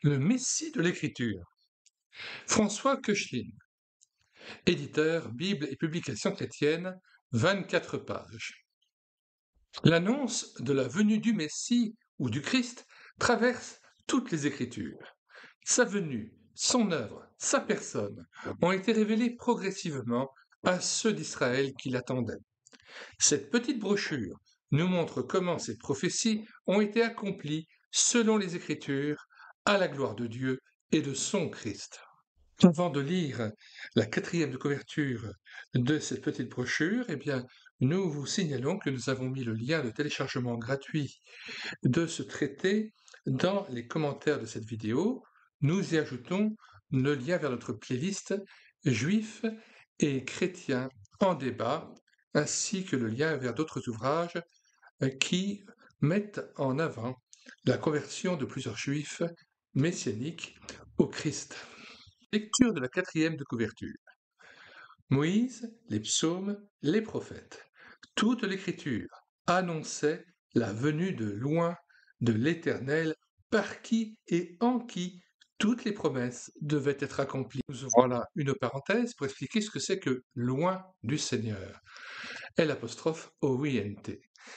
Le Messie de l'Écriture. François Koechlin, éditeur Bible et publications chrétiennes, 24 pages. L'annonce de la venue du Messie ou du Christ traverse toutes les Écritures. Sa venue, son œuvre, sa personne ont été révélés progressivement à ceux d'Israël qui l'attendaient. Cette petite brochure nous montre comment ces prophéties ont été accomplies selon les Écritures, à la gloire de Dieu et de son Christ. Avant de lire la 4e de couverture de cette petite brochure, nous vous signalons que nous avons mis le lien de téléchargement gratuit de ce traité dans les commentaires de cette vidéo. Nous y ajoutons le lien vers notre playlist Juifs et chrétiens en débat, ainsi que le lien vers d'autres ouvrages qui mettent en avant la conversion de plusieurs juifs messianiques au Christ. Lecture de la 4e de couverture. Moïse, les psaumes, les prophètes, toute l'Écriture annonçait la venue de loin de l'Éternel, par qui et en qui toutes les promesses devaient être accomplies. Nous ouvrons là une parenthèse pour expliquer ce que c'est que loin du Seigneur. L'OINT.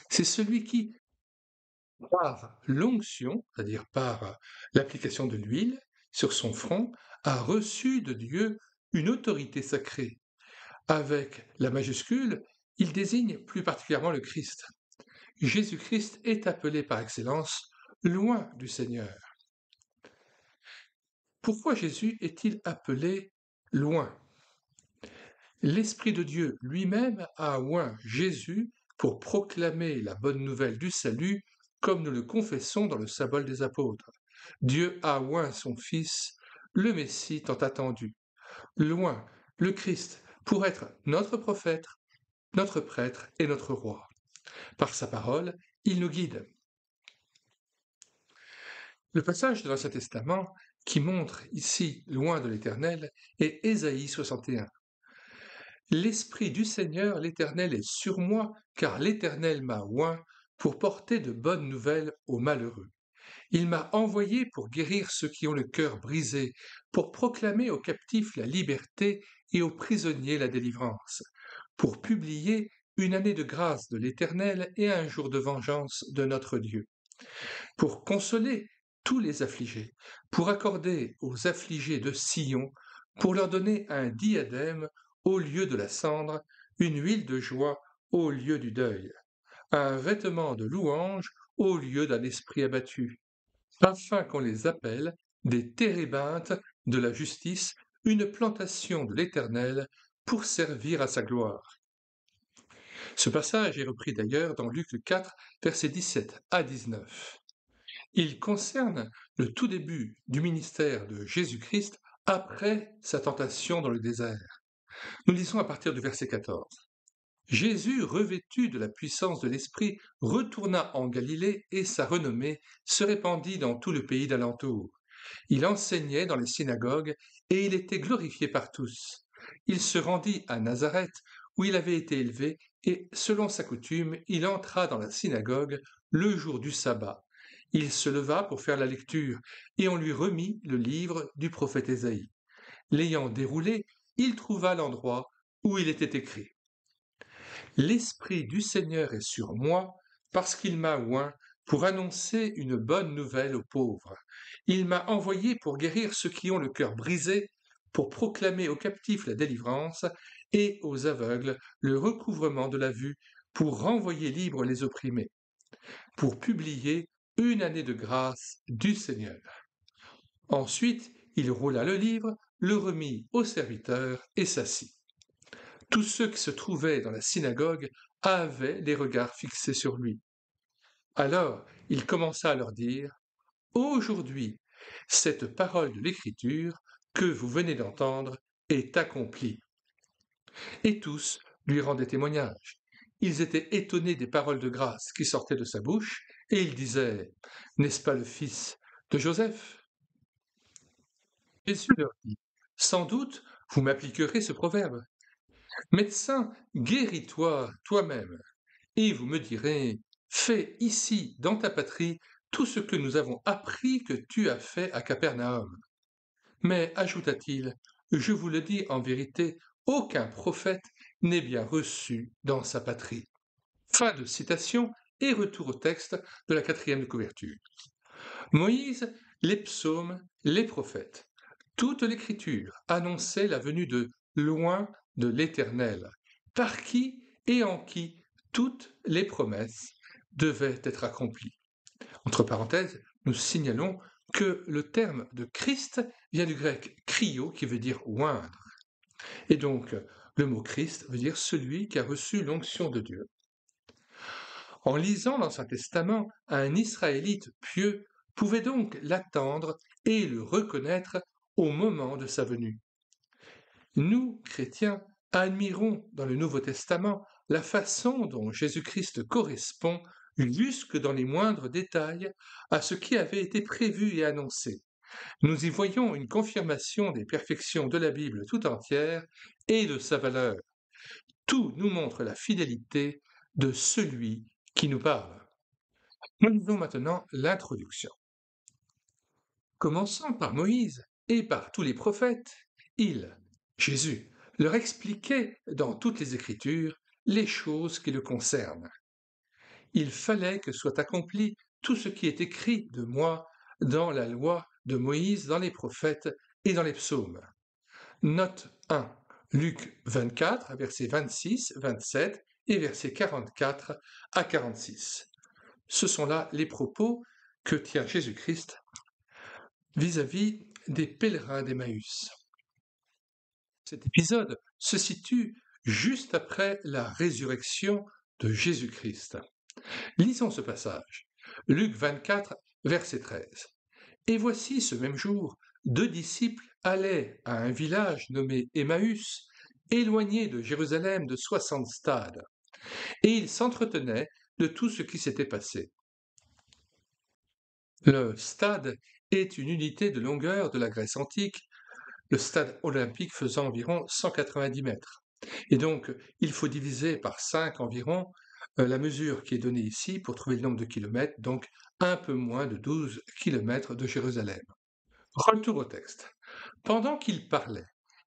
C'est celui qui, par l'onction, c'est-à-dire par l'application de l'huile sur son front, a reçu de Dieu une autorité sacrée. Avec la majuscule, il désigne plus particulièrement le Christ. Jésus-Christ est appelé par excellence loin du Seigneur. Pourquoi Jésus est-il appelé loin? L'Esprit de Dieu lui-même a oint Jésus pour proclamer la bonne nouvelle du salut, comme nous le confessons dans le symbole des apôtres. Dieu a oint son Fils, le Messie tant attendu. Loin, le Christ, pour être notre prophète, notre prêtre et notre roi. Par sa parole, il nous guide. Le passage de l'Ancien Testament qui montre ici loin de l'Éternel est Ésaïe 61. L'Esprit du Seigneur, l'Éternel, est sur moi, car l'Éternel m'a oint pour porter de bonnes nouvelles aux malheureux. Il m'a envoyé pour guérir ceux qui ont le cœur brisé, pour proclamer aux captifs la liberté et aux prisonniers la délivrance, pour publier une année de grâce de l'Éternel et un jour de vengeance de notre Dieu, pour consoler tous les affligés, pour accorder aux affligés de Sion, pour leur donner un diadème au lieu de la cendre, une huile de joie au lieu du deuil, un vêtement de louange au lieu d'un esprit abattu, afin qu'on les appelle des térébintes de la justice, une plantation de l'Éternel pour servir à sa gloire. Ce passage est repris d'ailleurs dans Luc 4, versets 17 à 19. Il concerne le tout début du ministère de Jésus-Christ après sa tentation dans le désert. Nous lisons à partir du verset 14. Jésus, revêtu de la puissance de l'Esprit, retourna en Galilée et sa renommée se répandit dans tout le pays d'alentour. Il enseignait dans les synagogues et il était glorifié par tous. Il se rendit à Nazareth où il avait été élevé et, selon sa coutume, il entra dans la synagogue le jour du sabbat. Il se leva pour faire la lecture et on lui remit le livre du prophète Ésaïe. L'ayant déroulé, il trouva l'endroit où il était écrit. L'Esprit du Seigneur est sur moi, parce qu'il m'a oint pour annoncer une bonne nouvelle aux pauvres. Il m'a envoyé pour guérir ceux qui ont le cœur brisé, pour proclamer aux captifs la délivrance et aux aveugles le recouvrement de la vue, pour renvoyer libres les opprimés, pour publier une année de grâce du Seigneur. Ensuite, il roula le livre, le remit au serviteur et s'assit. Tous ceux qui se trouvaient dans la synagogue avaient les regards fixés sur lui. Alors il commença à leur dire, « Aujourd'hui, cette parole de l'Écriture que vous venez d'entendre est accomplie. » Et tous lui rendaient témoignage. Ils étaient étonnés des paroles de grâce qui sortaient de sa bouche, et ils disaient, « N'est-ce pas le fils de Joseph ?» Jésus leur dit, « Sans doute, vous m'appliquerez ce proverbe. Médecin, guéris-toi toi-même. Et vous me direz, fais ici, dans ta patrie, tout ce que nous avons appris que tu as fait à Capernaum. Mais, ajouta-t-il, je vous le dis en vérité, aucun prophète n'est bien reçu dans sa patrie. Fin de citation et retour au texte de la 4e de couverture. Moïse, les psaumes, les prophètes. Toute l'écriture annonçait la venue de loin de l'Éternel, par qui et en qui toutes les promesses devaient être accomplies. Entre parenthèses, nous signalons que le terme de Christ vient du grec kryo, qui veut dire oindre. Et donc, le mot Christ veut dire celui qui a reçu l'onction de Dieu. En lisant l'Ancien Testament, un Israélite pieux pouvait donc l'attendre et le reconnaître au moment de sa venue. Nous, chrétiens, admirons dans le Nouveau Testament la façon dont Jésus-Christ correspond, jusque dans les moindres détails, à ce qui avait été prévu et annoncé. Nous y voyons une confirmation des perfections de la Bible tout entière et de sa valeur. Tout nous montre la fidélité de celui qui nous parle. Nous lisons maintenant l'introduction. Commençant par Moïse et par tous les prophètes, il, Jésus, leur expliquait dans toutes les Écritures les choses qui le concernent. Il fallait que soit accompli tout ce qui est écrit de moi dans la loi de Moïse, dans les prophètes et dans les psaumes. Note 1. Luc 24, versets 26, 27 et versets 44 à 46. Ce sont là les propos que tient Jésus-Christ vis-à-vis des pèlerins d'Emmaüs. Cet épisode se situe juste après la résurrection de Jésus-Christ. Lisons ce passage. Luc 24, verset 13. Et voici ce même jour, 2 disciples allaient à un village nommé Emmaüs, éloigné de Jérusalem de 60 stades, et ils s'entretenaient de tout ce qui s'était passé. Le stade est une unité de longueur de la Grèce antique, le stade olympique faisant environ 190 mètres. Et donc, il faut diviser par 5 environ la mesure qui est donnée ici pour trouver le nombre de kilomètres, donc un peu moins de 12 kilomètres de Jérusalem. Retour au texte. Pendant qu'ils parlaient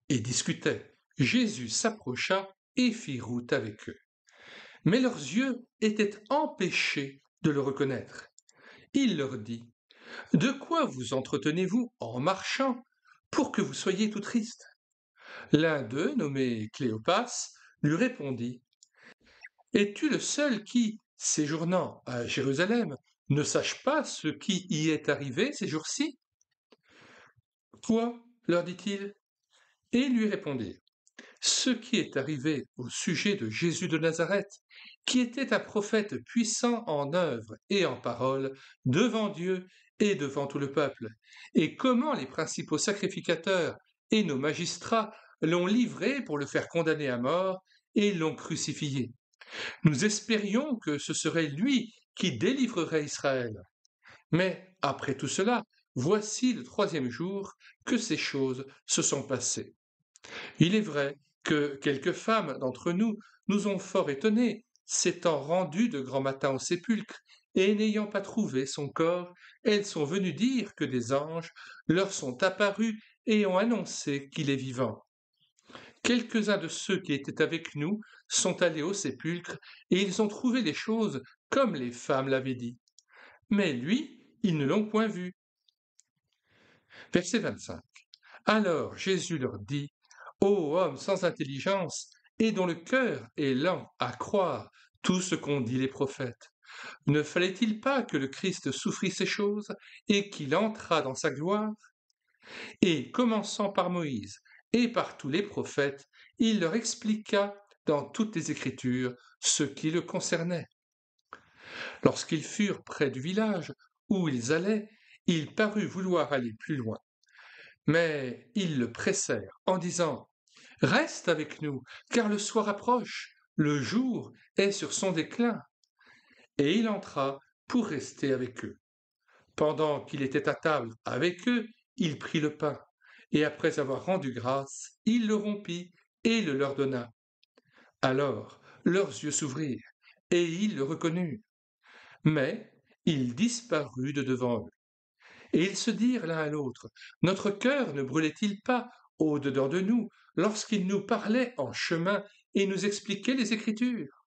et discutaient, Jésus s'approcha et fit route avec eux. Mais leurs yeux étaient empêchés de le reconnaître. Il leur dit, « De quoi vous entretenez-vous en marchant pour que vous soyez tout tristes ?» L'un d'eux, nommé Cléopas, lui répondit, « Es-tu le seul qui, séjournant à Jérusalem, ne sache pas ce qui y est arrivé ces jours-ci ?» Quoi, leur dit-il, et ils lui répondirent, « Ce qui est arrivé au sujet de Jésus de Nazareth, qui était un prophète puissant en œuvre et en parole devant Dieu et devant tout le peuple, et comment les principaux sacrificateurs et nos magistrats l'ont livré pour le faire condamner à mort et l'ont crucifié. Nous espérions que ce serait lui qui délivrerait Israël. Mais après tout cela, voici le 3e jour que ces choses se sont passées. Il est vrai que quelques femmes d'entre nous nous ont fort étonnés, s'étant rendues de grand matin au sépulcre, et n'ayant pas trouvé son corps, elles sont venues dire que des anges leur sont apparus et ont annoncé qu'il est vivant. Quelques-uns de ceux qui étaient avec nous sont allés au sépulcre, et ils ont trouvé les choses comme les femmes l'avaient dit. Mais lui, ils ne l'ont point vu. Verset 25. Alors Jésus leur dit, « Ô homme sans intelligence, et dont le cœur est lent à croire tout ce qu'ont dit les prophètes, ne fallait-il pas que le Christ souffrit ces choses et qu'il entrât dans sa gloire ?» Et commençant par Moïse et par tous les prophètes, il leur expliqua dans toutes les Écritures ce qui le concernait. Lorsqu'ils furent près du village où ils allaient, il parut vouloir aller plus loin. Mais ils le pressèrent en disant, « Reste avec nous, car le soir approche, le jour est sur son déclin. » Et il entra pour rester avec eux. Pendant qu'il était à table avec eux, il prit le pain, et après avoir rendu grâce, il le rompit et le leur donna. Alors leurs yeux s'ouvrirent, et ils le reconnurent. Mais il disparut de devant eux. Et ils se dirent l'un à l'autre, notre cœur ne brûlait-il pas au-dedans de nous lorsqu'il nous parlait en chemin et nous expliquait les Écritures?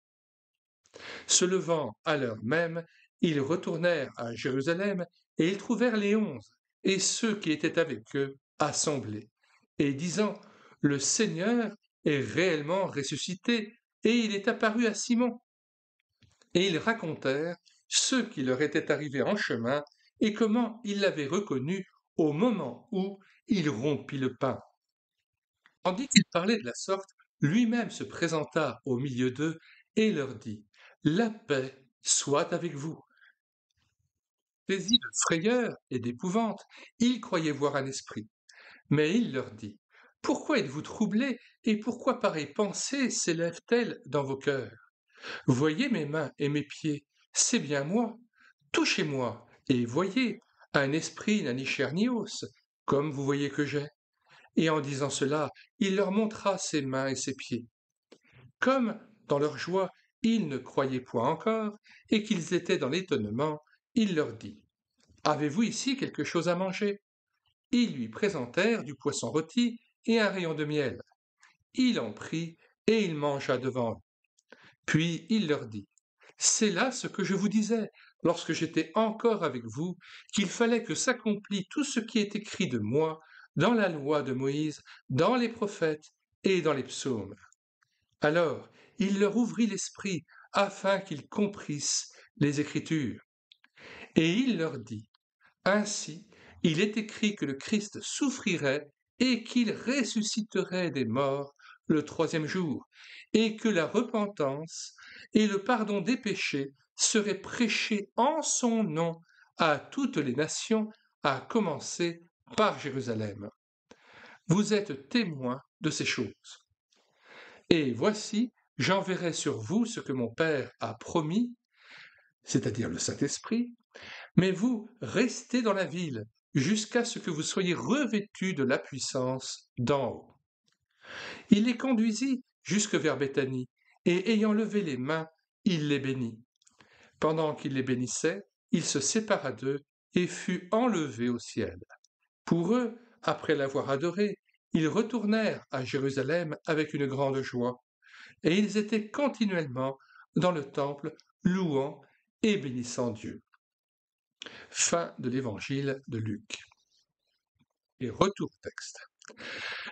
Se levant à l'heure même, ils retournèrent à Jérusalem et ils trouvèrent les 11 et ceux qui étaient avec eux assemblés, et disant, le Seigneur est réellement ressuscité et il est apparu à Simon. Et ils racontèrent ce qui leur était arrivé en chemin et comment il l'avait reconnu au moment où il rompit le pain. Tandis qu'il parlait de la sorte, lui-même se présenta au milieu d'eux et leur dit, la paix soit avec vous. Saisis de frayeur et d'épouvante, ils croyaient voir un esprit. Mais il leur dit, pourquoi êtes-vous troublés et pourquoi pareille pensée s'élève-t-elle dans vos cœurs? Voyez mes mains et mes pieds, c'est bien moi. Touchez-moi et voyez, un esprit n'a ni chair ni os, comme vous voyez que j'ai. Et en disant cela, il leur montra ses mains et ses pieds. Comme, dans leur joie, ils ne croyaient point encore, et qu'ils étaient dans l'étonnement, il leur dit, avez-vous ici quelque chose à manger? Ils lui présentèrent du poisson rôti et un rayon de miel. Il en prit et il mangea devant eux. Puis il leur dit, c'est là ce que je vous disais lorsque j'étais encore avec vous, qu'il fallait que s'accomplît tout ce qui est écrit de moi dans la loi de Moïse, dans les prophètes et dans les psaumes. Alors il leur ouvrit l'esprit afin qu'ils comprissent les Écritures. Et il leur dit, ainsi il est écrit que le Christ souffrirait et qu'il ressusciterait des morts le troisième jour, et que la repentance et le pardon des péchés seraient prêchés en son nom à toutes les nations, à commencer par Jérusalem. Vous êtes témoins de ces choses. Et voici, j'enverrai sur vous ce que mon Père a promis, c'est-à-dire le Saint-Esprit, mais vous restez dans la ville jusqu'à ce que vous soyez revêtus de la puissance d'en haut. Il les conduisit jusque vers Béthanie, et ayant levé les mains, il les bénit. Pendant qu'il les bénissait, il se sépara d'eux et fut enlevé au ciel. Pour eux, après l'avoir adoré, ils retournèrent à Jérusalem avec une grande joie, et ils étaient continuellement dans le temple, louant et bénissant Dieu. Fin de l'évangile de Luc. Et retour au texte.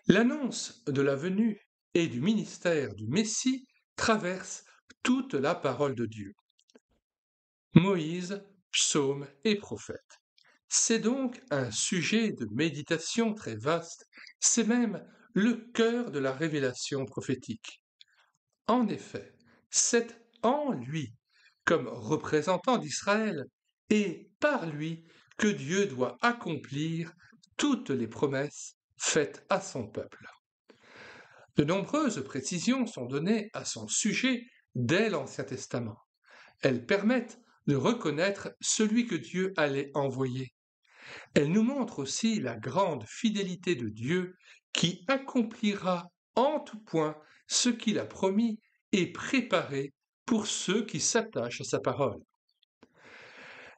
L'annonce de la venue et du ministère du Messie traverse toute la parole de Dieu. Moïse, psaumes et prophètes. C'est donc un sujet de méditation très vaste, c'est même le cœur de la révélation prophétique. En effet, c'est en lui, comme représentant d'Israël, et par lui que Dieu doit accomplir toutes les promesses faites à son peuple. De nombreuses précisions sont données à son sujet dès l'Ancien Testament. Elles permettent de reconnaître celui que Dieu allait envoyer. Elles nous montrent aussi la grande fidélité de Dieu qui accomplira en tout point ce qu'il a promis et préparé pour ceux qui s'attachent à sa parole.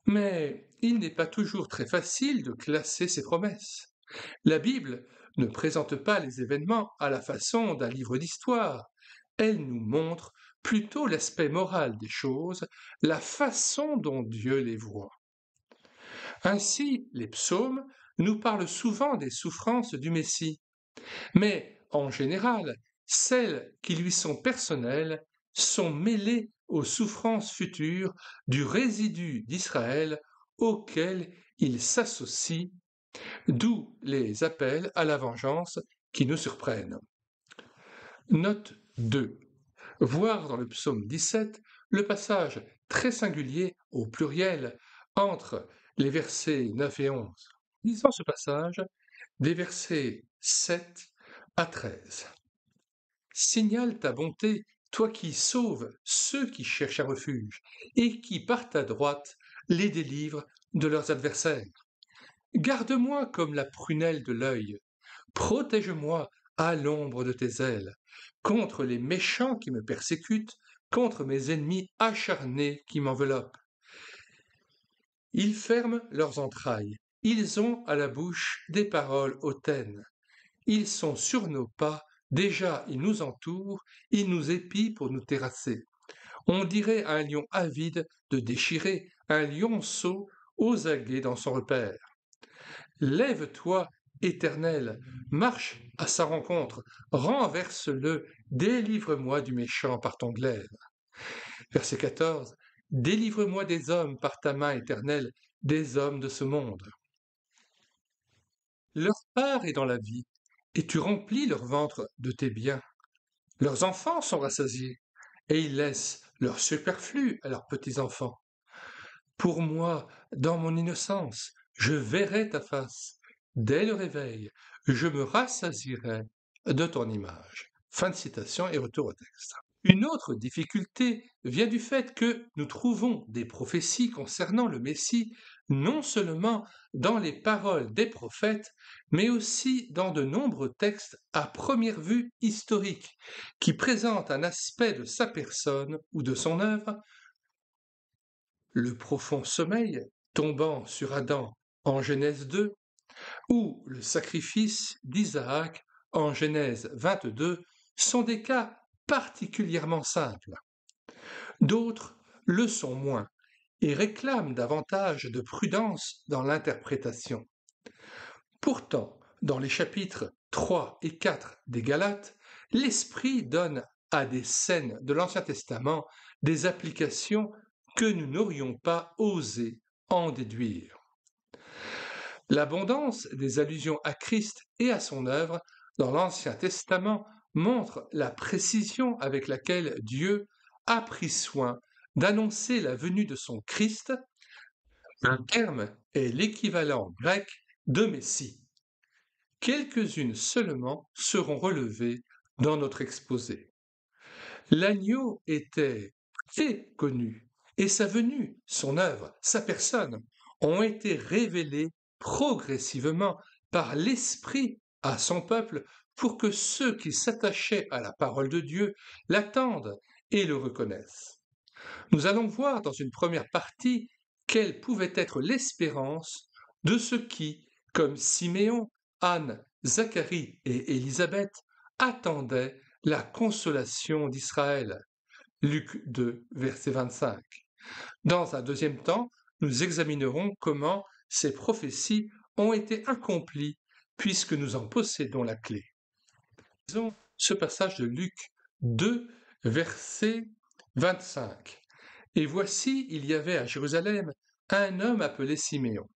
Mais il n'est pas toujours très facile de classer ces promesses. La Bible ne présente pas les événements à la façon d'un livre d'histoire. Elle nous montre plutôt l'aspect moral des choses, la façon dont Dieu les voit. Ainsi, les psaumes nous parlent souvent des souffrances du Messie, mais en général, celles qui lui sont personnelles sont mêlées aux souffrances futures du résidu d'Israël auquel il s'associe, d'où les appels à la vengeance qui nous surprennent. Note 2. Voir dans le psaume 17 le passage très singulier au pluriel entre les versets 9 et 11. Lisons ce passage des versets 7 à 13. Signale ta bonté, toi qui sauves ceux qui cherchent un refuge, et qui, par ta droite, les délivres de leurs adversaires. Garde-moi comme la prunelle de l'œil, protège-moi à l'ombre de tes ailes, contre les méchants qui me persécutent, contre mes ennemis acharnés qui m'enveloppent. Ils ferment leurs entrailles, ils ont à la bouche des paroles hautaines. Ils sont sur nos pas, déjà ils nous entourent, ils nous épient pour nous terrasser. On dirait un lion avide de déchirer, un lionceau aux aguets dans son repère. Lève-toi, Éternel, marche à sa rencontre, renverse-le, délivre-moi du méchant par ton glaive. Verset 14. Délivre-moi des hommes par ta main éternelle, des hommes de ce monde. Leur part est dans la vie, et tu remplis leur ventre de tes biens. Leurs enfants sont rassasiés, et ils laissent leur superflu à leurs petits-enfants. Pour moi, dans mon innocence, je verrai ta face. Dès le réveil, je me rassasierai de ton image. Fin de citation et retour au texte. Une autre difficulté vient du fait que nous trouvons des prophéties concernant le Messie non seulement dans les paroles des prophètes, mais aussi dans de nombreux textes à première vue historiques, qui présentent un aspect de sa personne ou de son œuvre. Le profond sommeil tombant sur Adam en Genèse 2, ou le sacrifice d'Isaac en Genèse 22 sont des cas particulièrement simples. D'autres le sont moins et réclament davantage de prudence dans l'interprétation. Pourtant, dans les chapitres 3 et 4 des Galates, l'Esprit donne à des scènes de l'Ancien Testament des applications que nous n'aurions pas osé en déduire. L'abondance des allusions à Christ et à son œuvre dans l'Ancien Testament montre la précision avec laquelle Dieu a pris soin d'annoncer la venue de son Christ. Un terme est l'équivalent grec de Messie. Quelques-unes seulement seront relevées dans notre exposé. L'agneau était très connu, et sa venue, son œuvre, sa personne ont été révélées progressivement par l'Esprit à son peuple pour que ceux qui s'attachaient à la parole de Dieu l'attendent et le reconnaissent. Nous allons voir dans une première partie quelle pouvait être l'espérance de ceux qui, comme Siméon, Anne, Zacharie et Élisabeth, attendaient la consolation d'Israël. Luc 2, verset 25. Dans un deuxième temps, nous examinerons comment ces prophéties ont été accomplies puisque nous en possédons la clé. Lisons ce passage de Luc 2, verset 25. Et voici, il y avait à Jérusalem un homme appelé Siméon.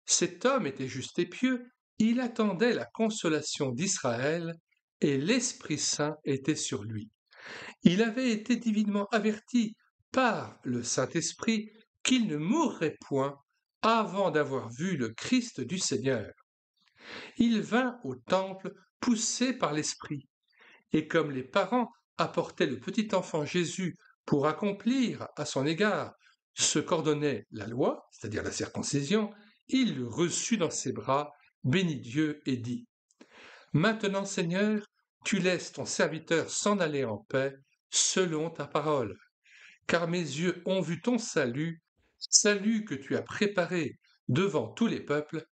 Cet homme était juste et pieux, il attendait la consolation d'Israël, et l'Esprit Saint était sur lui. Il avait été divinement averti par le Saint-Esprit qu'il ne mourrait point avant d'avoir vu le Christ du Seigneur. Il vint au temple poussé par l'Esprit, et comme les parents apportaient le petit enfant Jésus pour accomplir à son égard ce qu'ordonnait la loi, c'est-à-dire la circoncision, il le reçut dans ses bras, bénit Dieu et dit : Maintenant, Seigneur, tu laisses ton serviteur s'en aller en paix, selon ta parole. Car mes yeux ont vu ton salut, salut que tu as préparé devant tous les peuples,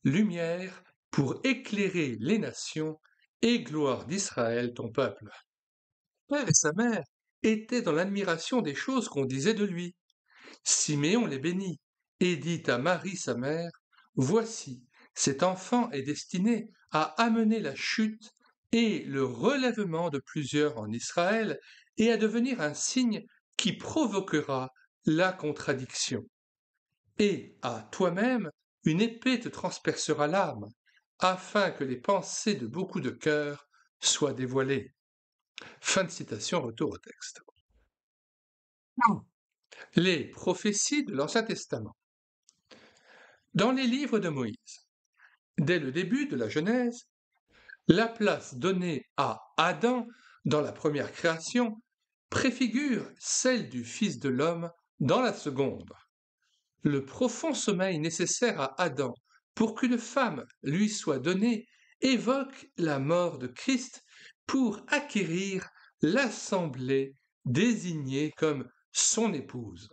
lumière pour éclairer les nations et gloire d'Israël ton peuple. Père et sa mère étaient dans l'admiration des choses qu'on disait de lui. Siméon les bénit et dit à Marie sa mère : Voici, cet enfant est destiné à amener la chute et le relèvement de plusieurs en Israël et à devenir un signe qui provoquera la contradiction. Et à toi-même, une épée te transpercera l'âme, afin que les pensées de beaucoup de cœurs soient dévoilées. Fin de citation, retour au texte. Les prophéties de l'Ancien Testament. Dans les livres de Moïse, dès le début de la Genèse, la place donnée à Adam dans la première création préfigure celle du Fils de l'homme dans la seconde. Le profond sommeil nécessaire à Adam pour qu'une femme lui soit donnée évoque la mort de Christ pour acquérir l'assemblée désignée comme son épouse.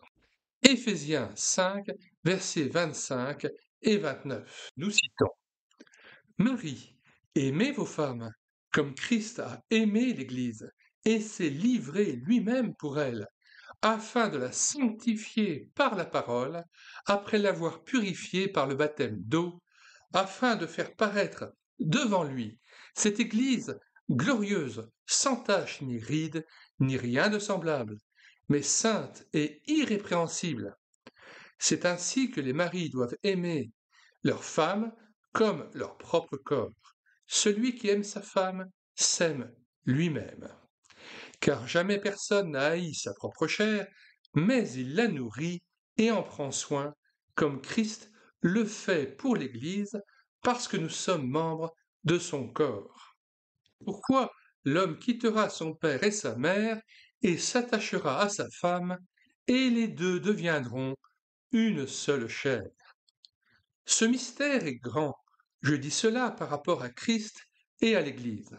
Éphésiens 5, versets 25 et 29. Nous citons: Marie, aimez vos femmes, comme Christ a aimé l'Église, et s'est livré lui-même pour elle, afin de la sanctifier par la parole, après l'avoir purifiée par le baptême d'eau, afin de faire paraître devant lui cette Église glorieuse, sans tache ni ride, ni rien de semblable, mais sainte et irrépréhensible. C'est ainsi que les maris doivent aimer leurs femmes comme leur propre corps. Celui qui aime sa femme s'aime lui-même. Car jamais personne n'a haï sa propre chair, mais il la nourrit et en prend soin, comme Christ le fait pour l'Église, parce que nous sommes membres de son corps. Pourquoi l'homme quittera son père et sa mère et s'attachera à sa femme, et les deux deviendront une seule chair. Ce mystère est grand. Je dis cela par rapport à Christ et à l'Église.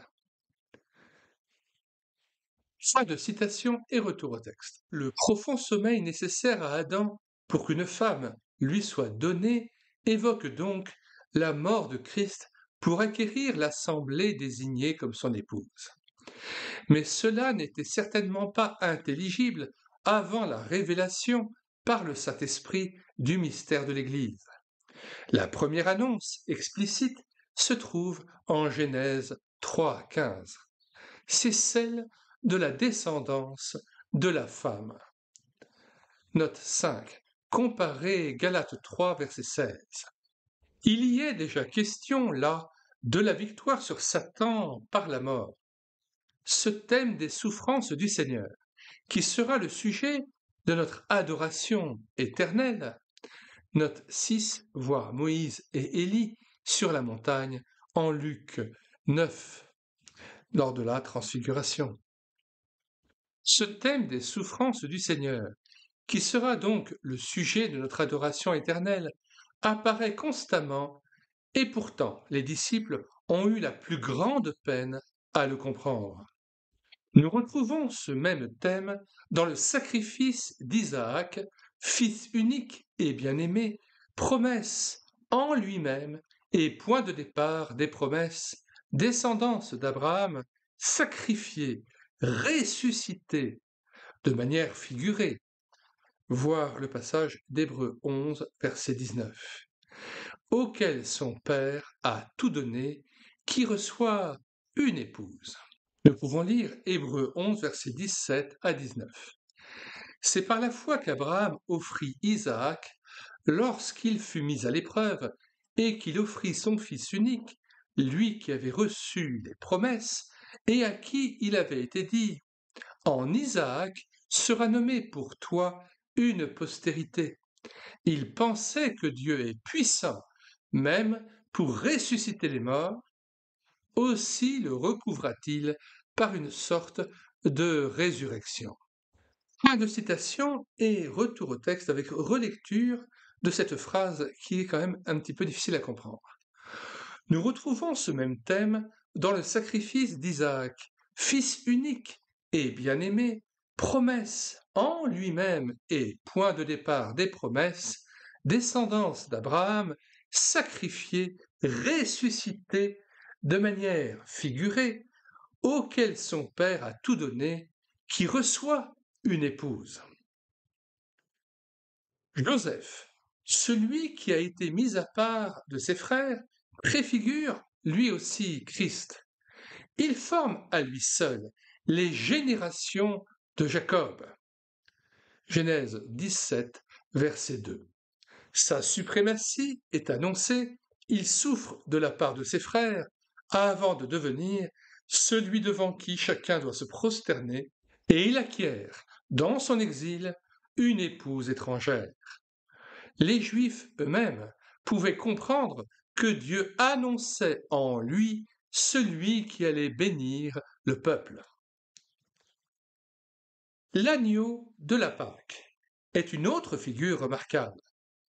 Fin de citation et retour au texte. Le profond sommeil nécessaire à Adam pour qu'une femme lui soit donnée évoque donc la mort de Christ pour acquérir l'assemblée désignée comme son épouse. Mais cela n'était certainement pas intelligible avant la révélation par le Saint-Esprit du mystère de l'Église. La première annonce explicite se trouve en Genèse 3,15. C'est celle de la descendance de la femme. Note 5. Comparez Galates 3, verset 16. Il y est déjà question, là, de la victoire sur Satan par la mort. Ce thème des souffrances du Seigneur, qui sera le sujet de notre adoration éternelle. Note 6, voir Moïse et Élie sur la montagne en Luc 9, lors de la transfiguration. Ce thème des souffrances du Seigneur, qui sera donc le sujet de notre adoration éternelle, apparaît constamment, et pourtant les disciples ont eu la plus grande peine à le comprendre. Nous retrouvons ce même thème dans le sacrifice d'Isaac, fils unique et bien-aimé, promesse en lui-même et point de départ des promesses, descendance d'Abraham, sacrifié, ressuscité, de manière figurée. Voir le passage d'Hébreux 11, verset 19. Auquel son père a tout donné, qui reçoit une épouse. Nous pouvons lire Hébreux 11, versets 17 à 19. C'est par la foi qu'Abraham offrit Isaac lorsqu'il fut mis à l'épreuve et qu'il offrit son fils unique, lui qui avait reçu les promesses et à qui il avait été dit: En Isaac sera nommée pour toi une postérité. Il pensait que Dieu est puissant, même pour ressusciter les morts, aussi le recouvra-t-il par une sorte de résurrection. Fin de citation et retour au texte avec relecture de cette phrase qui est quand même un petit peu difficile à comprendre. Nous retrouvons ce même thème dans le sacrifice d'Isaac, fils unique et bien-aimé, promesse en lui-même et point de départ des promesses, descendance d'Abraham, sacrifié, ressuscité de manière figurée, auquel son père a tout donné, qui reçoit une épouse. Joseph, celui qui a été mis à part de ses frères, préfigure lui aussi Christ. Il forme à lui seul les générations de Jacob. Genèse 17, verset 2. Sa suprématie est annoncée, il souffre de la part de ses frères avant de devenir celui devant qui chacun doit se prosterner, et il acquiert, dans son exil, une épouse étrangère. Les Juifs eux-mêmes pouvaient comprendre que Dieu annonçait en lui celui qui allait bénir le peuple. L'agneau de la Pâque est une autre figure remarquable.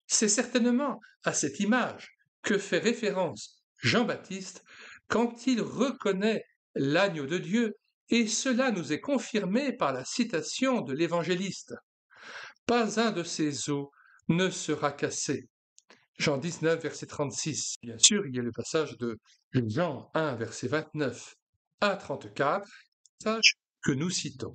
C'est certainement à cette image que fait référence Jean-Baptiste quand il reconnaît l'agneau de Dieu, et cela nous est confirmé par la citation de l'évangéliste. Pas un de ces os ne sera cassé. Jean 19, verset 36. Bien sûr, il y a le passage de Jean 1, verset 29 à 34, passage que nous citons.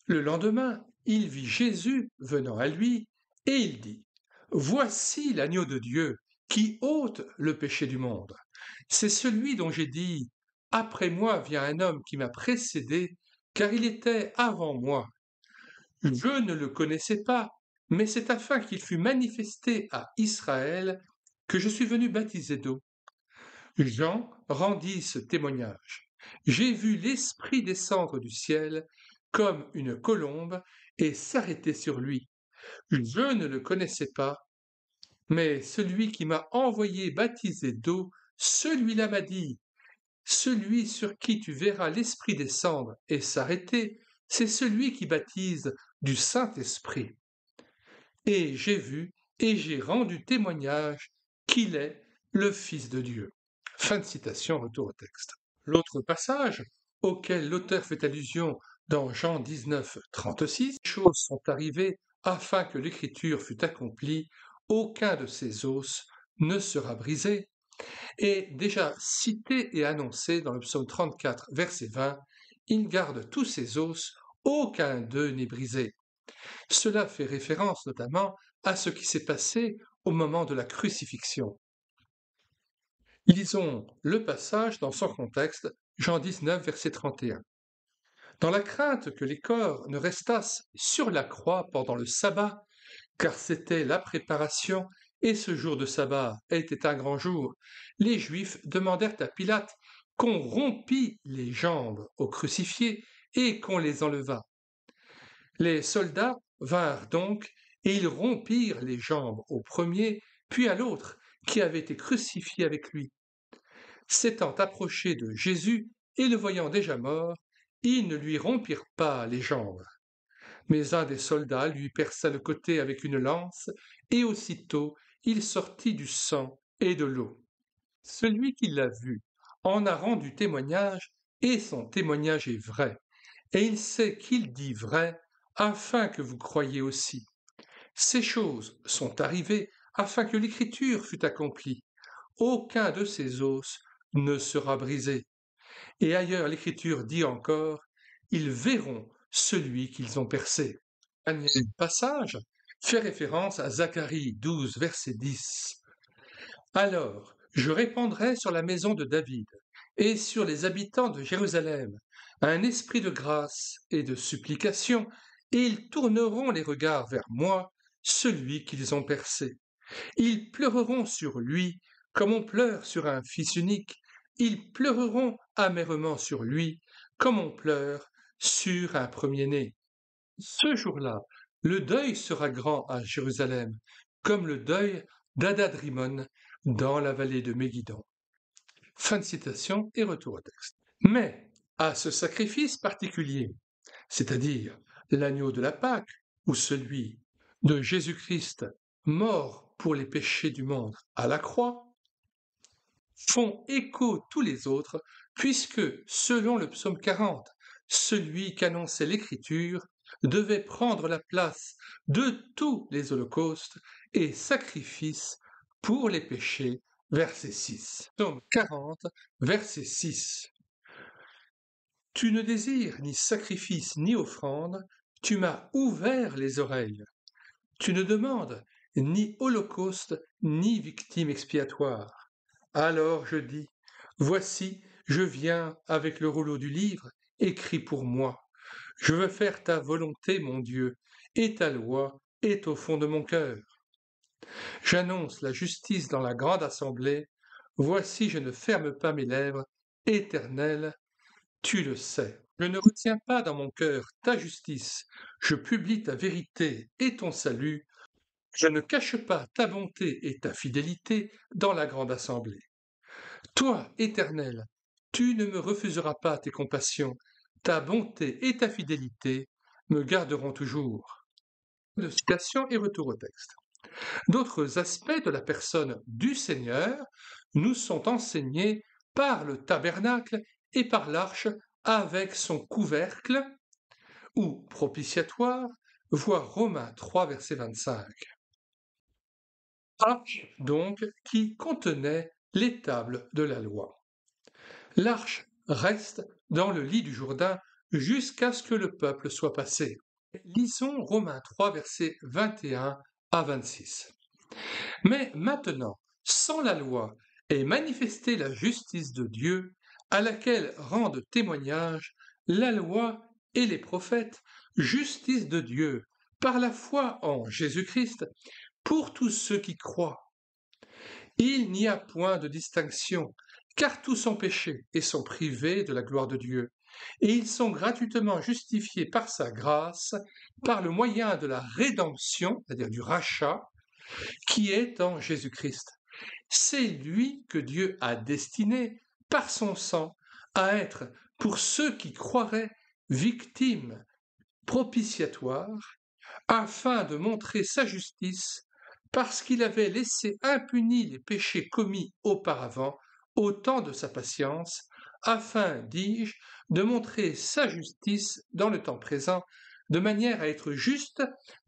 Le lendemain, il vit Jésus venant à lui, et il dit, « Voici l'agneau de Dieu qui ôte le péché du monde. C'est celui dont j'ai dit, après moi vient un homme qui m'a précédé, car il était avant moi. Je ne le connaissais pas, mais c'est afin qu'il fût manifesté à Israël que je suis venu baptiser d'eau. » Jean rendit ce témoignage. J'ai vu l'Esprit descendre du ciel comme une colombe et s'arrêter sur lui. Je ne le connaissais pas, mais celui qui m'a envoyé baptiser d'eau, celui-là m'a dit, celui sur qui tu verras l'Esprit descendre et s'arrêter, c'est celui qui baptise du Saint-Esprit. Et j'ai vu et j'ai rendu témoignage qu'il est le Fils de Dieu. Fin de citation, retour au texte. L'autre passage auquel l'auteur fait allusion dans Jean 19, 36, les choses sont arrivées afin que l'écriture fût accomplie, aucun de ses os ne sera brisé, est déjà cité et annoncé dans le psaume 34, verset 20, il garde tous ses os, aucun d'eux n'est brisé. Cela fait référence notamment à ce qui s'est passé au moment de la crucifixion. Lisons le passage dans son contexte, Jean 19, verset 31. Dans la crainte que les corps ne restassent sur la croix pendant le sabbat, car c'était la préparation et ce jour de sabbat était un grand jour, les Juifs demandèrent à Pilate qu'on rompît les jambes aux crucifiés et qu'on les enlevât. Les soldats vinrent donc, et ils rompirent les jambes au premier, puis à l'autre, qui avait été crucifié avec lui. S'étant approchés de Jésus et le voyant déjà mort, ils ne lui rompirent pas les jambes. Mais un des soldats lui perça le côté avec une lance, et aussitôt il sortit du sang et de l'eau. Celui qui l'a vu en a rendu témoignage, et son témoignage est vrai, et il sait qu'il dit vrai, afin que vous croyiez aussi. Ces choses sont arrivées afin que l'écriture fût accomplie. Aucun de ces os ne sera brisé. Et ailleurs l'écriture dit encore, ils verront celui qu'ils ont percé. Un passage fait référence à Zacharie 12, verset 10. Alors, je répandrai sur la maison de David et sur les habitants de Jérusalem un esprit de grâce et de supplication, et ils tourneront les regards vers moi, celui qu'ils ont percé. Ils pleureront sur lui comme on pleure sur un fils unique. Ils pleureront amèrement sur lui comme on pleure sur un premier-né. Ce jour-là, le deuil sera grand à Jérusalem, comme le deuil d'Adadrimon dans la vallée de Mégidon. Fin de citation et retour au texte. Mais à ce sacrifice particulier, c'est-à-dire l'agneau de la Pâque ou celui de Jésus-Christ mort pour les péchés du monde à la croix, font écho tous les autres, puisque, selon le psaume 40, celui qu'annonçait l'Écriture devait prendre la place de tous les holocaustes et sacrifices pour les péchés. Verset 6. Psaume 40, verset 6. Tu ne désires ni sacrifice ni offrande, tu m'as ouvert les oreilles. Tu ne demandes ni holocauste ni victime expiatoire. Alors je dis, voici, je viens avec le rouleau du livre, écrit pour moi. Je veux faire ta volonté, mon Dieu, et ta loi est au fond de mon cœur. J'annonce la justice dans la grande assemblée. Voici, je ne ferme pas mes lèvres. Éternel, tu le sais. Je ne retiens pas dans mon cœur ta justice. Je publie ta vérité et ton salut. Je ne cache pas ta bonté et ta fidélité dans la grande assemblée. Toi, Éternel, tu ne me refuseras pas tes compassions. Ta bonté et ta fidélité me garderont toujours. De citation et retour au texte. D'autres aspects de la personne du Seigneur nous sont enseignés par le tabernacle et par l'arche avec son couvercle ou propitiatoire, voir Romains 3, verset 25. arche donc qui contenait les tables de la loi. L'arche reste dans le lit du Jourdain jusqu'à ce que le peuple soit passé. Lisons Romains 3, versets 21 à 26. Mais maintenant, sans la loi, est manifestée la justice de Dieu, à laquelle rendent témoignage la loi et les prophètes, justice de Dieu par la foi en Jésus-Christ, pour tous ceux qui croient. Il n'y a point de distinction, car tous ont péché et sont privés de la gloire de Dieu, et ils sont gratuitement justifiés par sa grâce, par le moyen de la rédemption, c'est-à-dire du rachat, qui est en Jésus-Christ. C'est lui que Dieu a destiné, par son sang, à être, pour ceux qui croiraient, victime propitiatoire, afin de montrer sa justice, parce qu'il avait laissé impunis les péchés commis auparavant, au temps de sa patience, afin, dis-je, de montrer sa justice dans le temps présent, de manière à être juste,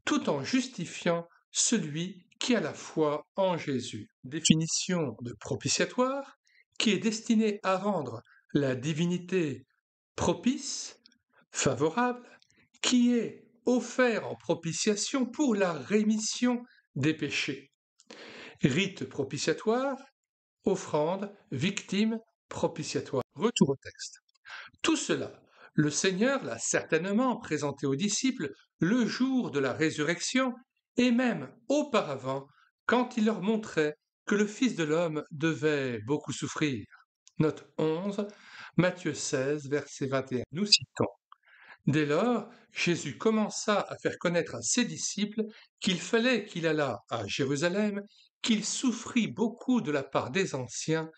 tout en justifiant celui qui a la foi en Jésus. Définition de propitiatoire, qui est destinée à rendre la divinité propice, favorable, qui est offert en propitiation pour la rémission des péchés. Rite propitiatoire, offrande, victime, propitiatoire. Retour au texte. Tout cela, le Seigneur l'a certainement présenté aux disciples le jour de la résurrection et même auparavant quand il leur montrait que le Fils de l'homme devait beaucoup souffrir. Note 11, Matthieu 16, verset 21. Nous citons. Dès lors, Jésus commença à faire connaître à ses disciples qu'il fallait qu'il allât à Jérusalem, qu'il souffrit beaucoup de la part des anciens,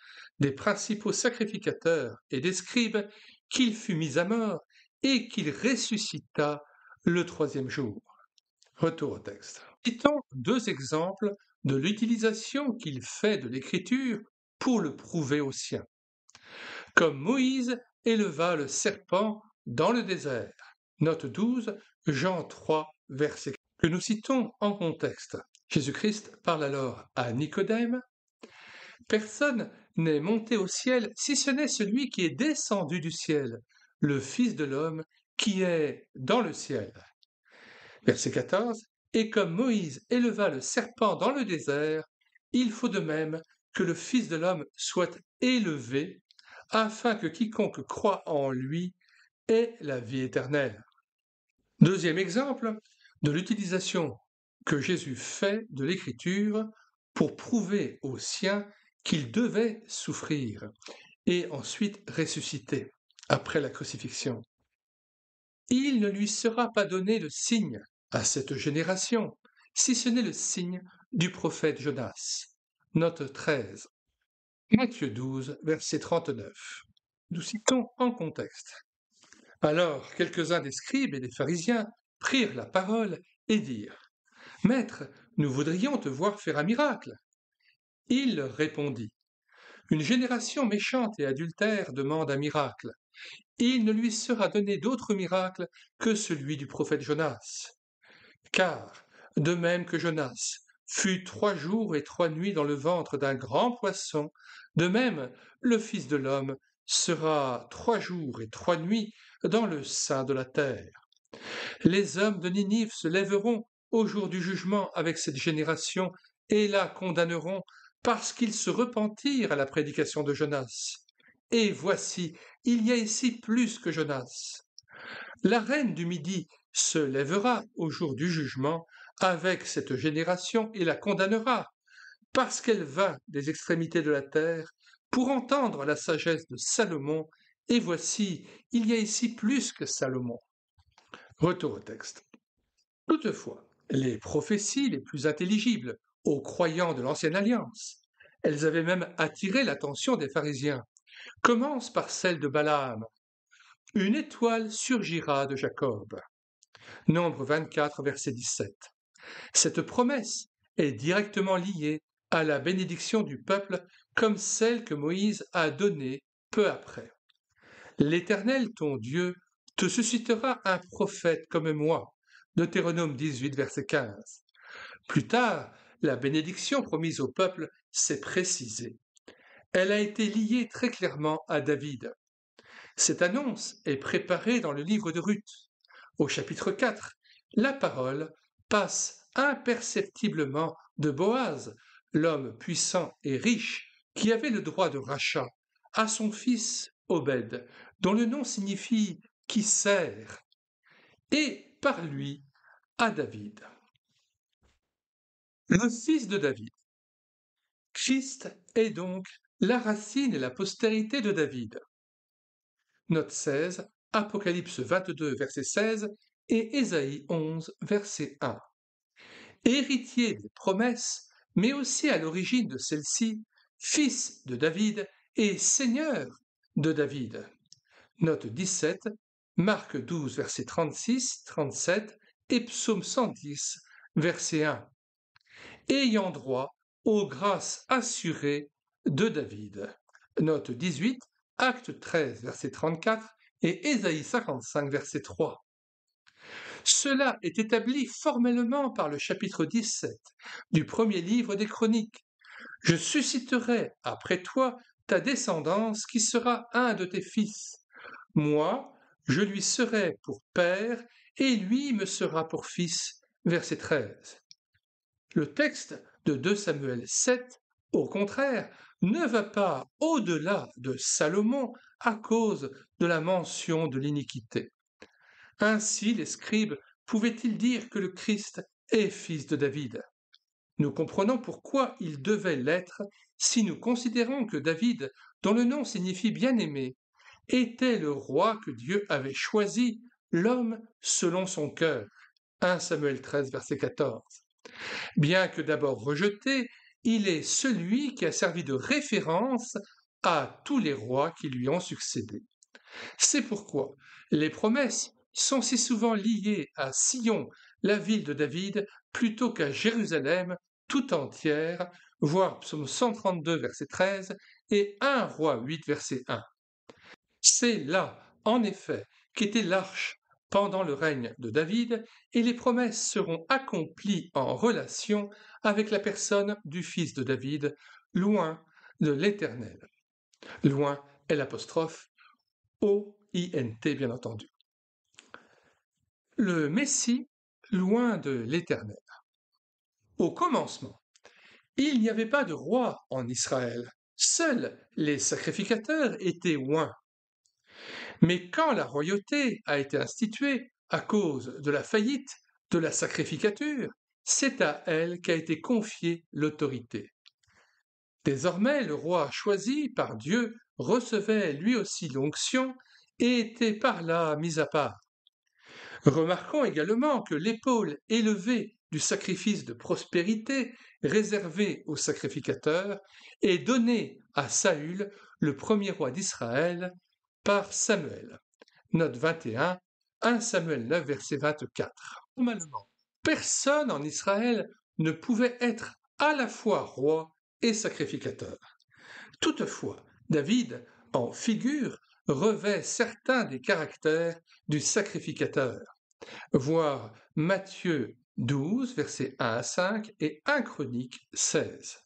des principaux sacrificateurs et des scribes, qu'il fut mis à mort et qu'il ressuscita le troisième jour. Retour au texte. Citons deux exemples de l'utilisation qu'il fait de l'écriture pour le prouver aux siens. Comme Moïse éleva le serpent dans le désert. Note 12, Jean 3, verset 4, que nous citons en contexte. Jésus-Christ parle alors à Nicodème. Personne n'est monté au ciel si ce n'est celui qui est descendu du ciel, le Fils de l'homme qui est dans le ciel. Verset 14. Et comme Moïse éleva le serpent dans le désert, il faut de même que le Fils de l'homme soit élevé, afin que quiconque croit en lui ait la vie éternelle. Deuxième exemple de l'utilisation que Jésus fait de l'Écriture pour prouver aux siens qu'il devait souffrir et ensuite ressusciter après la crucifixion. Il ne lui sera pas donné de signe à cette génération, si ce n'est le signe du prophète Jonas. Note 13. Matthieu 12, verset 39. Nous citons en contexte. Alors quelques-uns des scribes et des pharisiens prirent la parole et dirent : « Maître, nous voudrions te voir faire un miracle. » Il leur répondit : « Une génération méchante et adultère demande un miracle. Il ne lui sera donné d'autre miracle que celui du prophète Jonas. Car, de même que Jonas fut 3 jours et 3 nuits dans le ventre d'un grand poisson, de même le Fils de l'homme sera 3 jours et 3 nuits dans le sein de la terre. Les hommes de Ninive se lèveront au jour du jugement avec cette génération et la condamneront parce qu'ils se repentirent à la prédication de Jonas. Et voici, il y a ici plus que Jonas. La reine du Midi se lèvera au jour du jugement avec cette génération et la condamnera, parce qu'elle vint des extrémités de la terre pour entendre la sagesse de Salomon, et voici, il y a ici plus que Salomon. Retour au texte. Toutefois, les prophéties les plus intelligibles aux croyants de l'Ancienne Alliance, elles avaient même attiré l'attention des pharisiens, commencent par celle de Balaam. Une étoile surgira de Jacob. Nombre 24, verset 17. Cette promesse est directement liée à la bénédiction du peuple comme celle que Moïse a donnée peu après. L'Éternel, ton Dieu, te suscitera un prophète comme moi. Deutéronome 18, verset 15. Plus tard, la bénédiction promise au peuple s'est précisée. Elle a été liée très clairement à David. Cette annonce est préparée dans le livre de Ruth. Au chapitre 4, la parole passe imperceptiblement de Boaz, l'homme puissant et riche qui avait le droit de rachat, à son fils Obed, dont le nom signifie qui sert, et par lui à David. Le fils de David. Christ est donc la racine et la postérité de David. Note 16, Apocalypse 22, verset 16 et Ésaïe 11, verset 1. Héritier des promesses, mais aussi à l'origine de celle-ci, fils de David et seigneur de David. Note 17, Marc 12, verset 36, 37 et Psaume 110, verset 1. Ayant droit aux grâces assurées de David. Note 18, Acte 13, verset 34 et Ésaïe 55, verset 3. Cela est établi formellement par le chapitre 17 du premier livre des Chroniques. Je susciterai après toi ta descendance qui sera un de tes fils. Moi, je lui serai pour père et lui me sera pour fils. Verset 13. Le texte de 2 Samuel 7, au contraire, ne va pas au-delà de Salomon à cause de la mention de l'iniquité. Ainsi, les scribes pouvaient-ils dire que le Christ est fils de David? Nous comprenons pourquoi il devait l'être si nous considérons que David, dont le nom signifie bien-aimé, était le roi que Dieu avait choisi, l'homme selon son cœur. 1 Samuel 13, verset 14. Bien que d'abord rejeté, il est celui qui a servi de référence à tous les rois qui lui ont succédé. C'est pourquoi les promesses sont si souvent liées à Sion, la ville de David, plutôt qu'à Jérusalem tout entière, voir Psaume 132, verset 13 et 1 Roi 8, verset 1. C'est là, en effet, qu'était l'arche pendant le règne de David, et les promesses seront accomplies en relation avec la personne du fils de David, loin de l'Éternel. Loin est l'apostrophe O-I-N-T, bien entendu. Le Messie, loin de l'Éternel. Au commencement, il n'y avait pas de roi en Israël. Seuls les sacrificateurs étaient oints. Mais quand la royauté a été instituée à cause de la faillite de la sacrificature, c'est à elle qu'a été confiée l'autorité. Désormais, le roi choisi par Dieu recevait lui aussi l'onction et était par là mis à part. Remarquons également que l'épaule élevée du sacrifice de prospérité réservé aux sacrificateurs est donnée à Saül, le premier roi d'Israël, par Samuel. Note 21, 1 Samuel 9, verset 24. Normalement, personne en Israël ne pouvait être à la fois roi et sacrificateur. Toutefois, David, en figure, revêt certains des caractères du sacrificateur. Voir Matthieu 12, versets 1 à 5 et 1 Chronique 16.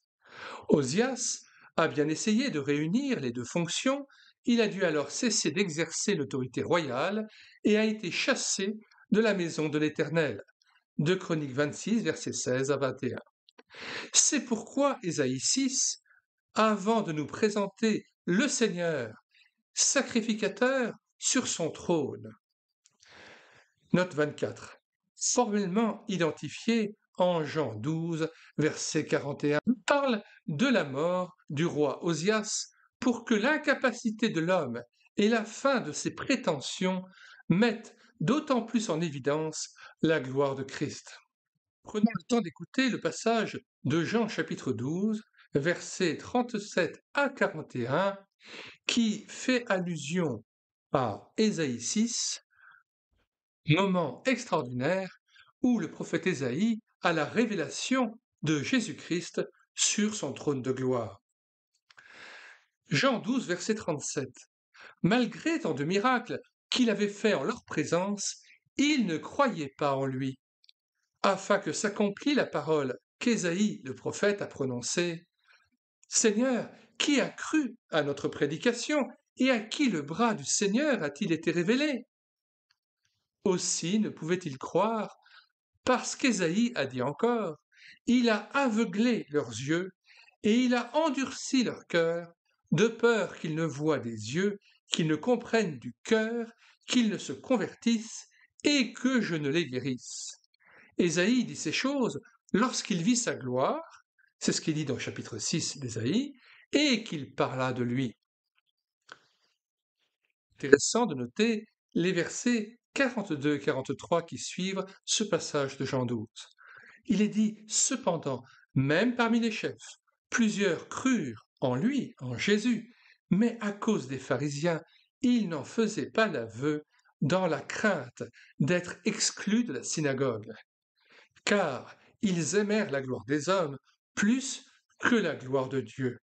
Osias a bien essayé de réunir les deux fonctions, il a dû alors cesser d'exercer l'autorité royale et a été chassé de la maison de l'Éternel. 2 Chroniques 26, versets 16 à 21. C'est pourquoi Ésaïe 6, avant de nous présenter le Seigneur, sacrificateur sur son trône. Note 24. Formellement identifié en Jean 12, verset 41, parle de la mort du roi Osias pour que l'incapacité de l'homme et la fin de ses prétentions mettent d'autant plus en évidence la gloire de Christ. Prenons le temps d'écouter le passage de Jean chapitre 12, versets 37 à 41, qui fait allusion à Ésaïe 6, moment extraordinaire où le prophète Ésaïe a la révélation de Jésus-Christ sur son trône de gloire. Jean 12, verset 37. Malgré tant de miracles qu'il avait faits en leur présence, ils ne croyaient pas en lui, afin que s'accomplît la parole qu'Ésaïe, le prophète, a prononcé « Seigneur, qui a cru à notre prédication et à qui le bras du Seigneur a-t-il été révélé ?» Aussi ne pouvait-il croire, parce qu'Ésaïe a dit encore « Il a aveuglé leurs yeux et il a endurci leur cœur, de peur qu'ils ne voient des yeux, qu'ils ne comprennent du cœur, qu'ils ne se convertissent et que je ne les guérisse. » Ésaïe dit ces choses lorsqu'il vit sa gloire, c'est ce qu'il dit dans le chapitre 6 d'Ésaïe, et qu'il parla de lui. Intéressant de noter les versets 42 et 43 qui suivent ce passage de Jean 12. Il est dit « Cependant, même parmi les chefs, plusieurs crurent en lui, en Jésus, mais à cause des pharisiens, ils n'en faisaient pas l'aveu dans la crainte d'être exclus de la synagogue, car ils aimèrent la gloire des hommes plus que la gloire de Dieu. »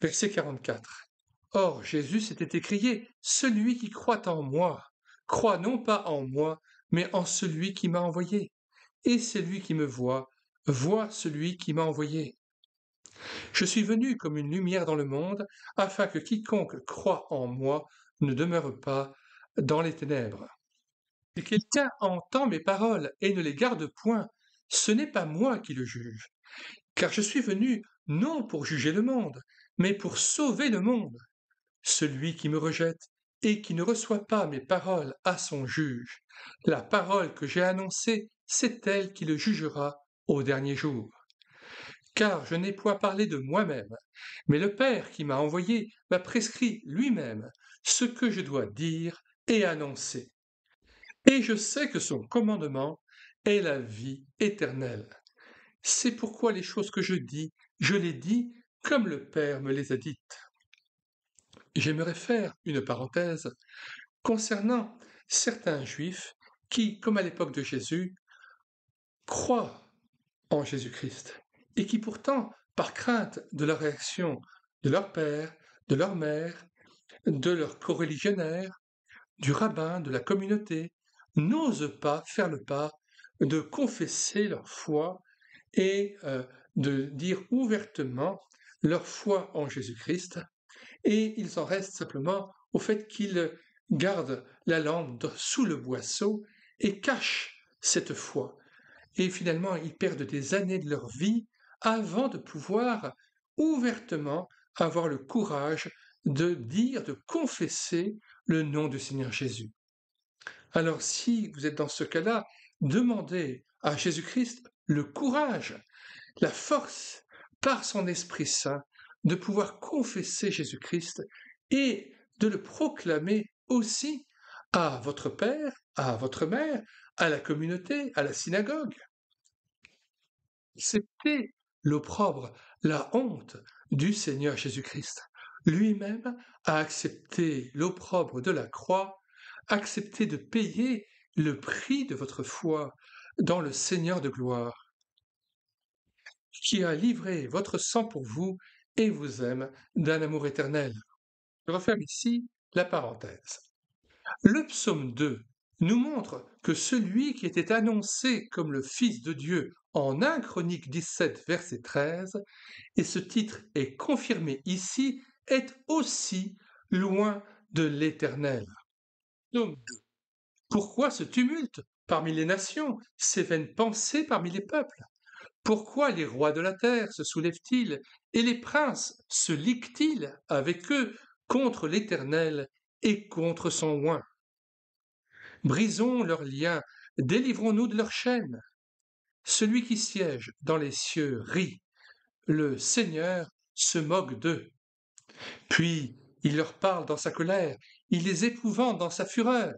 Verset 44. Or Jésus s'était écrié « Celui qui croit en moi, croit non pas en moi, mais en celui qui m'a envoyé. Et celui qui me voit, voit celui qui m'a envoyé. Je suis venu comme une lumière dans le monde, afin que quiconque croit en moi ne demeure pas dans les ténèbres. Si quelqu'un entend mes paroles et ne les garde point, ce n'est pas moi qui le juge, car je suis venu non pour juger le monde, mais pour sauver le monde. Celui qui me rejette et qui ne reçoit pas mes paroles à son juge. La parole que j'ai annoncée, c'est elle qui le jugera au dernier jour. Car je n'ai point parlé de moi-même, mais le Père qui m'a envoyé m'a prescrit lui-même ce que je dois dire et annoncer. Et je sais que son commandement est la vie éternelle. C'est pourquoi les choses que je dis, je les dis comme le Père me les a dites. J'aimerais faire une parenthèse concernant certains juifs qui, comme à l'époque de Jésus, croient en Jésus-Christ et qui pourtant, par crainte de la réaction de leur père, de leur mère, de leurs coreligionnaires, du rabbin, de la communauté, n'osent pas faire le pas de confesser leur foi et de dire ouvertement leur foi en Jésus-Christ, et ils en restent simplement au fait qu'ils gardent la lampe sous le boisseau et cachent cette foi. Et finalement, ils perdent des années de leur vie avant de pouvoir ouvertement avoir le courage de dire, de confesser le nom du Seigneur Jésus. Alors si vous êtes dans ce cas-là, demandez à Jésus-Christ le courage, la force, par son Esprit Saint, de pouvoir confesser Jésus-Christ et de le proclamer aussi à votre père, à votre mère, à la communauté, à la synagogue. Accepter l'opprobre, la honte du Seigneur Jésus-Christ. Lui-même a accepté l'opprobre de la croix, accepté de payer le prix de votre foi dans le Seigneur de gloire, qui a livré votre sang pour vous et vous aime d'un amour éternel. Je referme ici la parenthèse. Le psaume 2 nous montre que celui qui était annoncé comme le Fils de Dieu en 1 Chronique 17, verset 13, et ce titre est confirmé ici, est aussi loin de l'Éternel. Psaume 2. Pourquoi ce tumulte parmi les nations, ces vaines pensées parmi les peuples? Pourquoi les rois de la terre se soulèvent-ils et les princes se liguent-ils avec eux contre l'Éternel et contre son oint? Brisons leurs liens, délivrons-nous de leurs chaînes. Celui qui siège dans les cieux rit, le Seigneur se moque d'eux. Puis il leur parle dans sa colère, il les épouvante dans sa fureur.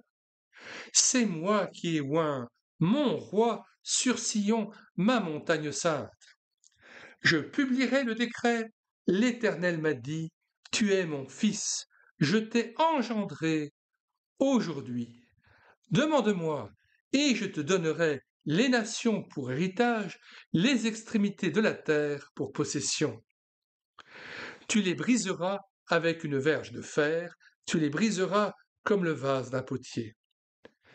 C'est moi qui ai oint mon roi sur Sion, ma montagne sainte. Je publierai le décret. L'Éternel m'a dit, tu es mon fils, je t'ai engendré aujourd'hui. Demande-moi, et je te donnerai les nations pour héritage, les extrémités de la terre pour possession. Tu les briseras avec une verge de fer, tu les briseras comme le vase d'un potier.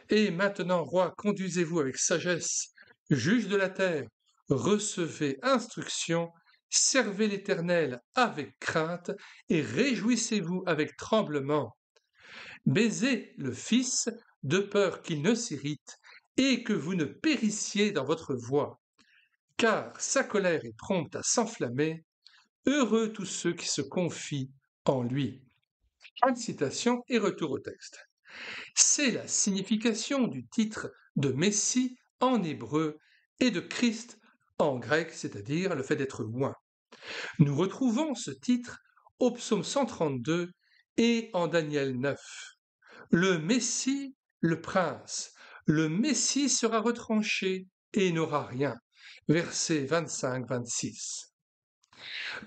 Et maintenant, roi, conduisez-vous avec sagesse juge de la terre, recevez instruction, servez l'Éternel avec crainte et réjouissez-vous avec tremblement. Baisez le Fils de peur qu'il ne s'irrite et que vous ne périssiez dans votre voie, car sa colère est prompte à s'enflammer. Heureux tous ceux qui se confient en lui. Fin de citation et retour au texte. C'est la signification du titre de Messie en hébreu et de Christ en grec, c'est-à-dire le fait d'être loin. Nous retrouvons ce titre au psaume 132 et en Daniel 9. Le Messie, le prince, le Messie sera retranché et n'aura rien. Versets 25-26.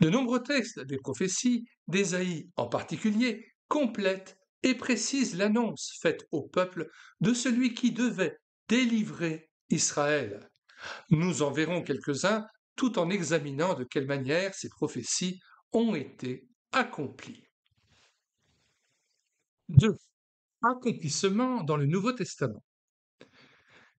De nombreux textes des prophéties, d'Ésaïe en particulier, complètent et précisent l'annonce faite au peuple de celui qui devait délivrer Israël. Nous en verrons quelques-uns tout en examinant de quelle manière ces prophéties ont été accomplies. 2. Accomplissement dans le Nouveau Testament.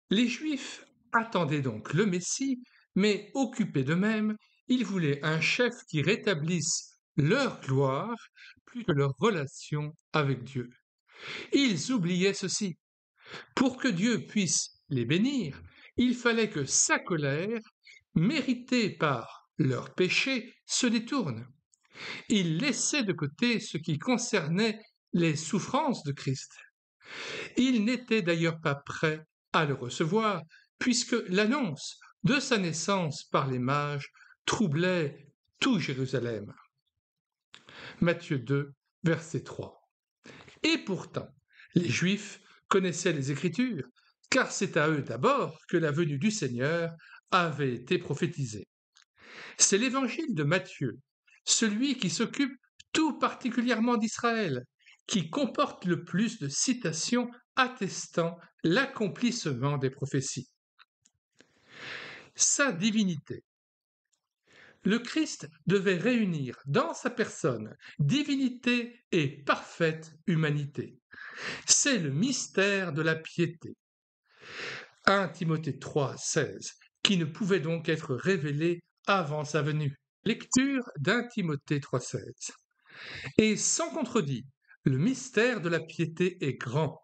Les Juifs attendaient donc le Messie, mais occupés d'eux-mêmes, ils voulaient un chef qui rétablisse leur gloire plus que leur relation avec Dieu. Ils oubliaient ceci. Pour que Dieu puisse les bénir, il fallait que sa colère, méritée par leurs péchés, se détourne. Ils laissaient de côté ce qui concernait les souffrances de Christ. Ils n'étaient d'ailleurs pas prêts à le recevoir, puisque l'annonce de sa naissance par les mages troublait tout Jérusalem. Matthieu 2, verset 3. Et pourtant, les Juifs connaissaient les Écritures, car c'est à eux d'abord que la venue du Seigneur avait été prophétisée. C'est l'évangile de Matthieu, celui qui s'occupe tout particulièrement d'Israël, qui comporte le plus de citations attestant l'accomplissement des prophéties. Sa divinité. Le Christ devait réunir dans sa personne divinité et parfaite humanité. C'est le mystère de la piété. 1 Timothée 3, 16, qui ne pouvait donc être révélé avant sa venue. Lecture d'1 Timothée 3, 16. Et sans contredit, le mystère de la piété est grand,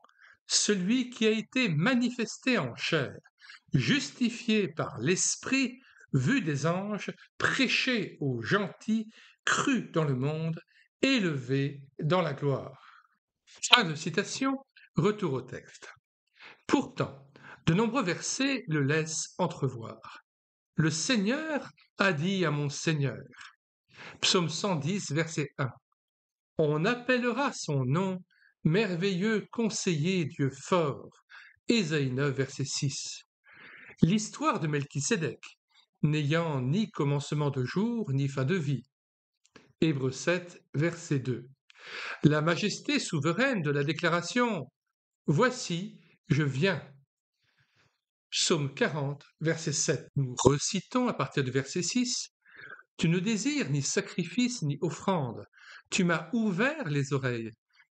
celui qui a été manifesté en chair, justifié par l'Esprit, vu des anges, prêché aux gentils, cru dans le monde, élevé dans la gloire. Fin de citation, retour au texte. Pourtant, de nombreux versets le laissent entrevoir. Le Seigneur a dit à mon Seigneur. Psaume 110, verset 1. On appellera son nom merveilleux conseiller, Dieu fort. Ésaïe 9, verset 6. L'histoire de Melchisédek, n'ayant ni commencement de jour ni fin de vie. Hébreux 7, verset 2. La majesté souveraine de la déclaration. Voici, je viens. Psaume 40, verset 7. Nous recitons à partir du verset 6. Tu ne désires ni sacrifice ni offrande. Tu m'as ouvert les oreilles.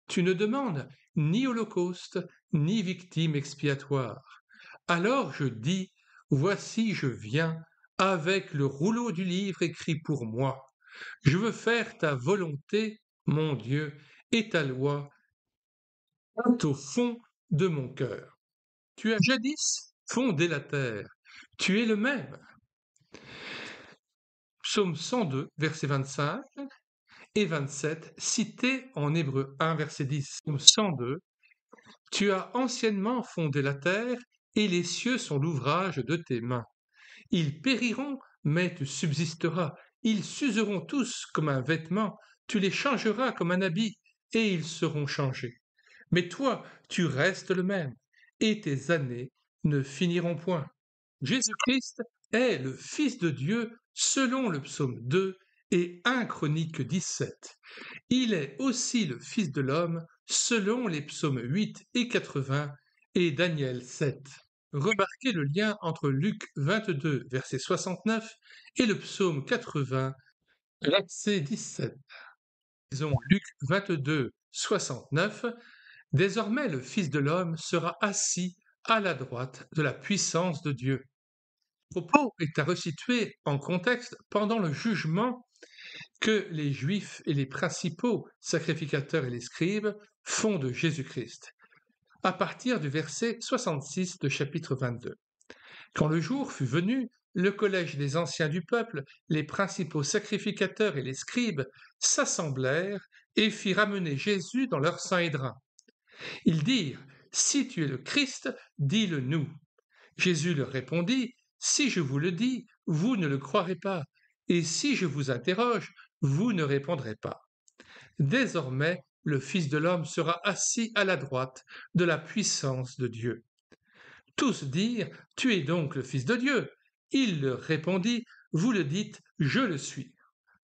Tu ne demandes ni holocauste, ni victime expiatoire. Alors je dis, voici je viens, avec le rouleau du livre écrit pour moi. Je veux faire ta volonté, mon Dieu, et ta loi est au fond de mon cœur. Tu as jadis fondé la terre. Tu es le même. Psaume 102, verset 25 et 27, cités en Hébreux 1, verset 10. Psaume 102. Tu as anciennement fondé la terre, et les cieux sont l'ouvrage de tes mains. Ils périront, mais tu subsisteras. Ils s'useront tous comme un vêtement. Tu les changeras comme un habit, et ils seront changés. Mais toi, tu restes le même, et tes années ne finiront point. Jésus-Christ est le Fils de Dieu selon le psaume 2 et 1 Chronique 17. Il est aussi le Fils de l'homme selon les psaumes 8 et 80 et Daniel 7. Remarquez le lien entre Luc 22, verset 69 et le psaume 80, verset 17. Disons Luc 22, 69. Désormais le Fils de l'homme sera assis à la droite de la puissance de Dieu. Le propos est à resituer en contexte pendant le jugement que les Juifs et les principaux sacrificateurs et les scribes font de Jésus-Christ, à partir du verset 66 de chapitre 22. Quand le jour fut venu, le collège des anciens du peuple, les principaux sacrificateurs et les scribes s'assemblèrent et firent amener Jésus dans leur Sanhédrin. Ils dirent, « Si tu es le Christ, dis-le nous. » Jésus leur répondit, « Si je vous le dis, vous ne le croirez pas, et si je vous interroge, vous ne répondrez pas. Désormais, le Fils de l'homme sera assis à la droite de la puissance de Dieu. » Tous dirent, « Tu es donc le Fils de Dieu. » Il leur répondit, « Vous le dites, je le suis. »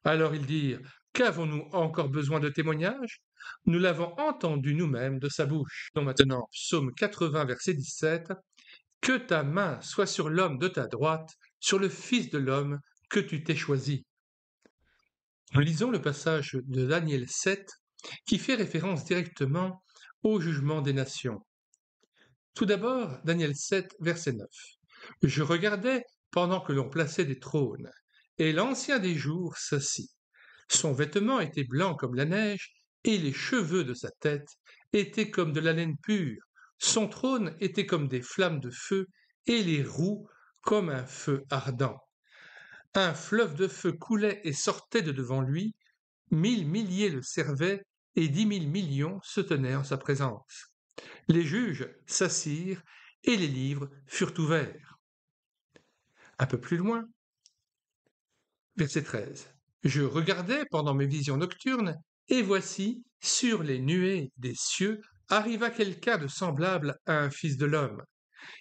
Alors ils dirent, « Qu'avons-nous encore besoin de témoignages? Nous l'avons entendu nous-mêmes de sa bouche. » Donc maintenant, psaume 80, verset 17, « Que ta main soit sur l'homme de ta droite, sur le Fils de l'homme que tu t'es choisi. » Nous lisons le passage de Daniel 7 qui fait référence directement au jugement des nations. Tout d'abord, Daniel 7, verset 9. « Je regardais pendant que l'on plaçait des trônes, et l'Ancien des jours s'assit. Son vêtement était blanc comme la neige, et les cheveux de sa tête étaient comme de la laine pure. Son trône était comme des flammes de feu, et les roues comme un feu ardent. Un fleuve de feu coulait et sortait de devant lui, 1000 milliers le servaient, et 10 000 millions se tenaient en sa présence. Les juges s'assirent, et les livres furent ouverts. » Un peu plus loin, verset 13. « Je regardais pendant mes visions nocturnes, et voici, sur les nuées des cieux, arriva quelqu'un de semblable à un fils de l'homme.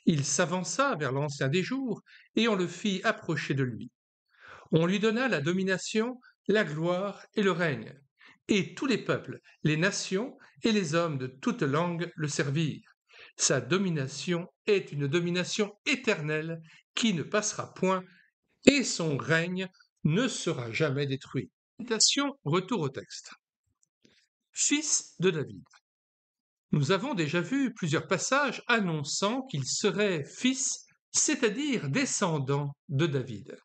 Il s'avança vers l'Ancien des jours, et on le fit approcher de lui. On lui donna la domination, la gloire et le règne. Et tous les peuples, les nations et les hommes de toute langue le servirent. Sa domination est une domination éternelle qui ne passera point, et son règne ne sera jamais détruit. » Citation, retour au texte. Fils de David. Nous avons déjà vu plusieurs passages annonçant qu'il serait fils, c'est-à-dire descendant de David.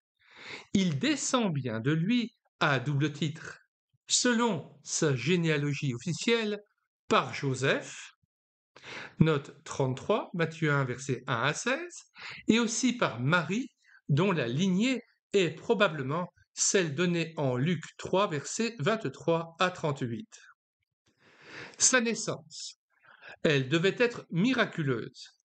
Il descend bien de lui à double titre, selon sa généalogie officielle, par Joseph, note 33, Matthieu 1, versets 1 à 16, et aussi par Marie, dont la lignée est probablement celle donnée en Luc 3, versets 23 à 38. Sa naissance, elle devait être miraculeuse.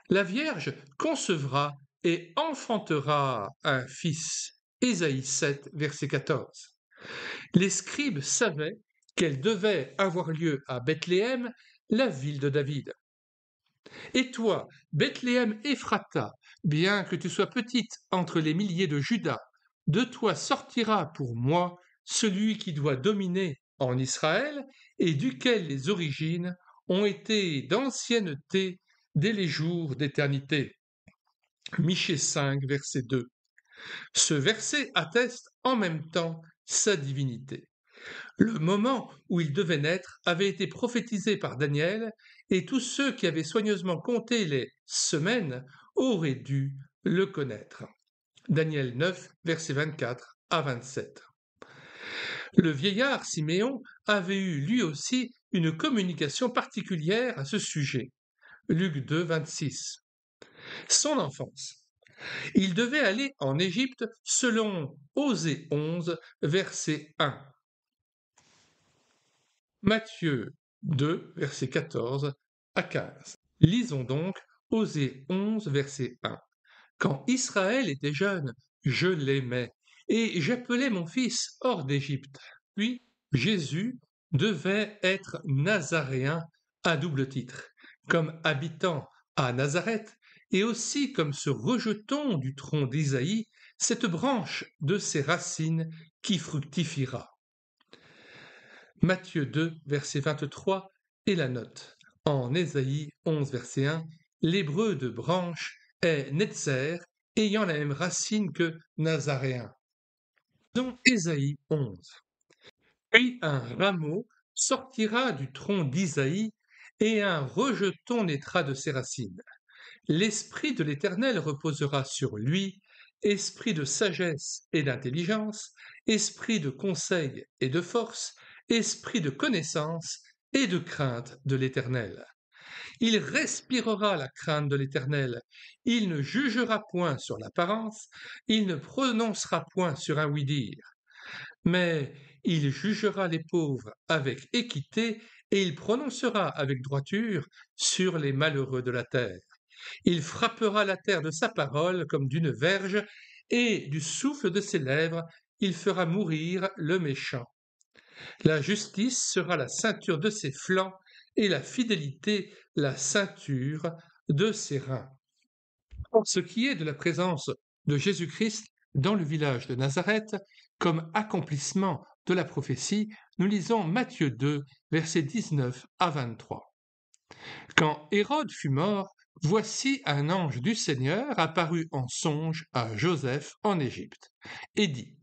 La Vierge concevra et enfantera un fils. Ésaïe 7, verset 14. Les scribes savaient qu'elle devait avoir lieu à Bethléem, la ville de David. Et toi, Bethléem Ephrata, bien que tu sois petite entre les milliers de Juda, de toi sortira pour moi celui qui doit dominer en Israël et duquel les origines ont été d'ancienneté dès les jours d'éternité. Michée 5, verset 2. Ce verset atteste en même temps sa divinité. Le moment où il devait naître avait été prophétisé par Daniel, et tous ceux qui avaient soigneusement compté les semaines auraient dû le connaître. Daniel 9, versets 24 à 27. Le vieillard Siméon avait eu lui aussi une communication particulière à ce sujet. Luc 2, 26. Son enfance. Il devait aller en Égypte selon Osée 11, verset 1. Matthieu 2, verset 14 à 15. Lisons donc Osée 11, verset 1. « Quand Israël était jeune, je l'aimais, et j'appelais mon fils hors d'Égypte. » Puis Jésus devait être nazaréen à double titre, comme habitant à Nazareth, et aussi comme ce rejeton du tronc d'Isaïe, cette branche de ses racines qui fructifiera. Matthieu 2, verset 23, et la note. En Ésaïe 11, verset 1, l'hébreu de branche est netzer, ayant la même racine que nazaréen. Dans Ésaïe 11. Puis un rameau sortira du tronc d'Isaïe, et un rejeton naîtra de ses racines. L'Esprit de l'Éternel reposera sur lui, esprit de sagesse et d'intelligence, esprit de conseil et de force, esprit de connaissance et de crainte de l'Éternel. Il respirera la crainte de l'Éternel. Il ne jugera point sur l'apparence, il ne prononcera point sur un oui-dire. Mais il jugera les pauvres avec équité et il prononcera avec droiture sur les malheureux de la terre. Il frappera la terre de sa parole comme d'une verge et du souffle de ses lèvres, il fera mourir le méchant. La justice sera la ceinture de ses flancs et la fidélité la ceinture de ses reins. Pour ce qui est de la présence de Jésus-Christ dans le village de Nazareth, comme accomplissement de la prophétie, nous lisons Matthieu 2, versets 19 à 23. Quand Hérode fut mort, voici un ange du Seigneur apparut en songe à Joseph en Égypte, et dit: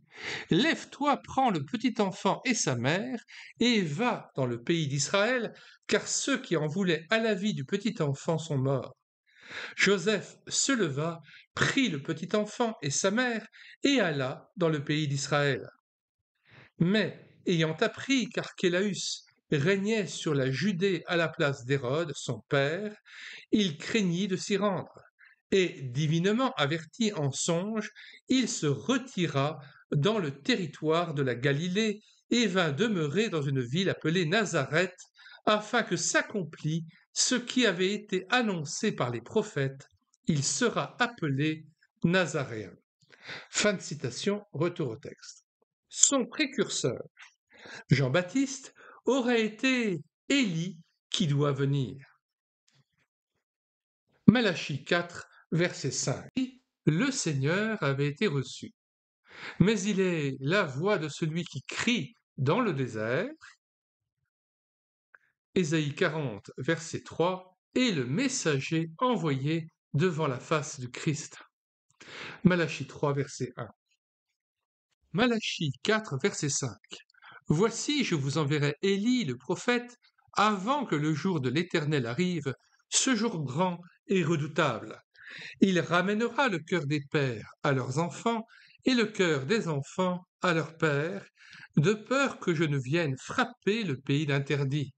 Lève-toi, prends le petit enfant et sa mère, et va dans le pays d'Israël, car ceux qui en voulaient à la vie du petit enfant sont morts. Joseph se leva, prit le petit enfant et sa mère, et alla dans le pays d'Israël. Mais, ayant appris qu'Archélaüs régnait sur la Judée à la place d'Hérode, son père, il craignit de s'y rendre. Et, divinement averti en songe, il se retira dans le territoire de la Galilée et vint demeurer dans une ville appelée Nazareth, afin que s'accomplît ce qui avait été annoncé par les prophètes: il sera appelé Nazaréen. Fin de citation, retour au texte. Son précurseur, Jean-Baptiste, aurait été Élie qui doit venir. Malachie 4, verset 5. Le Seigneur avait été reçu, mais il est la voix de celui qui crie dans le désert. Ésaïe 40, verset 3, et le messager envoyé devant la face du Christ. Malachie 3, verset 1. Malachie 4, verset 5. Voici, je vous enverrai Élie le prophète avant que le jour de l'Éternel arrive, ce jour grand et redoutable. Il ramènera le cœur des pères à leurs enfants et le cœur des enfants à leurs pères, de peur que je ne vienne frapper le pays d'interdit.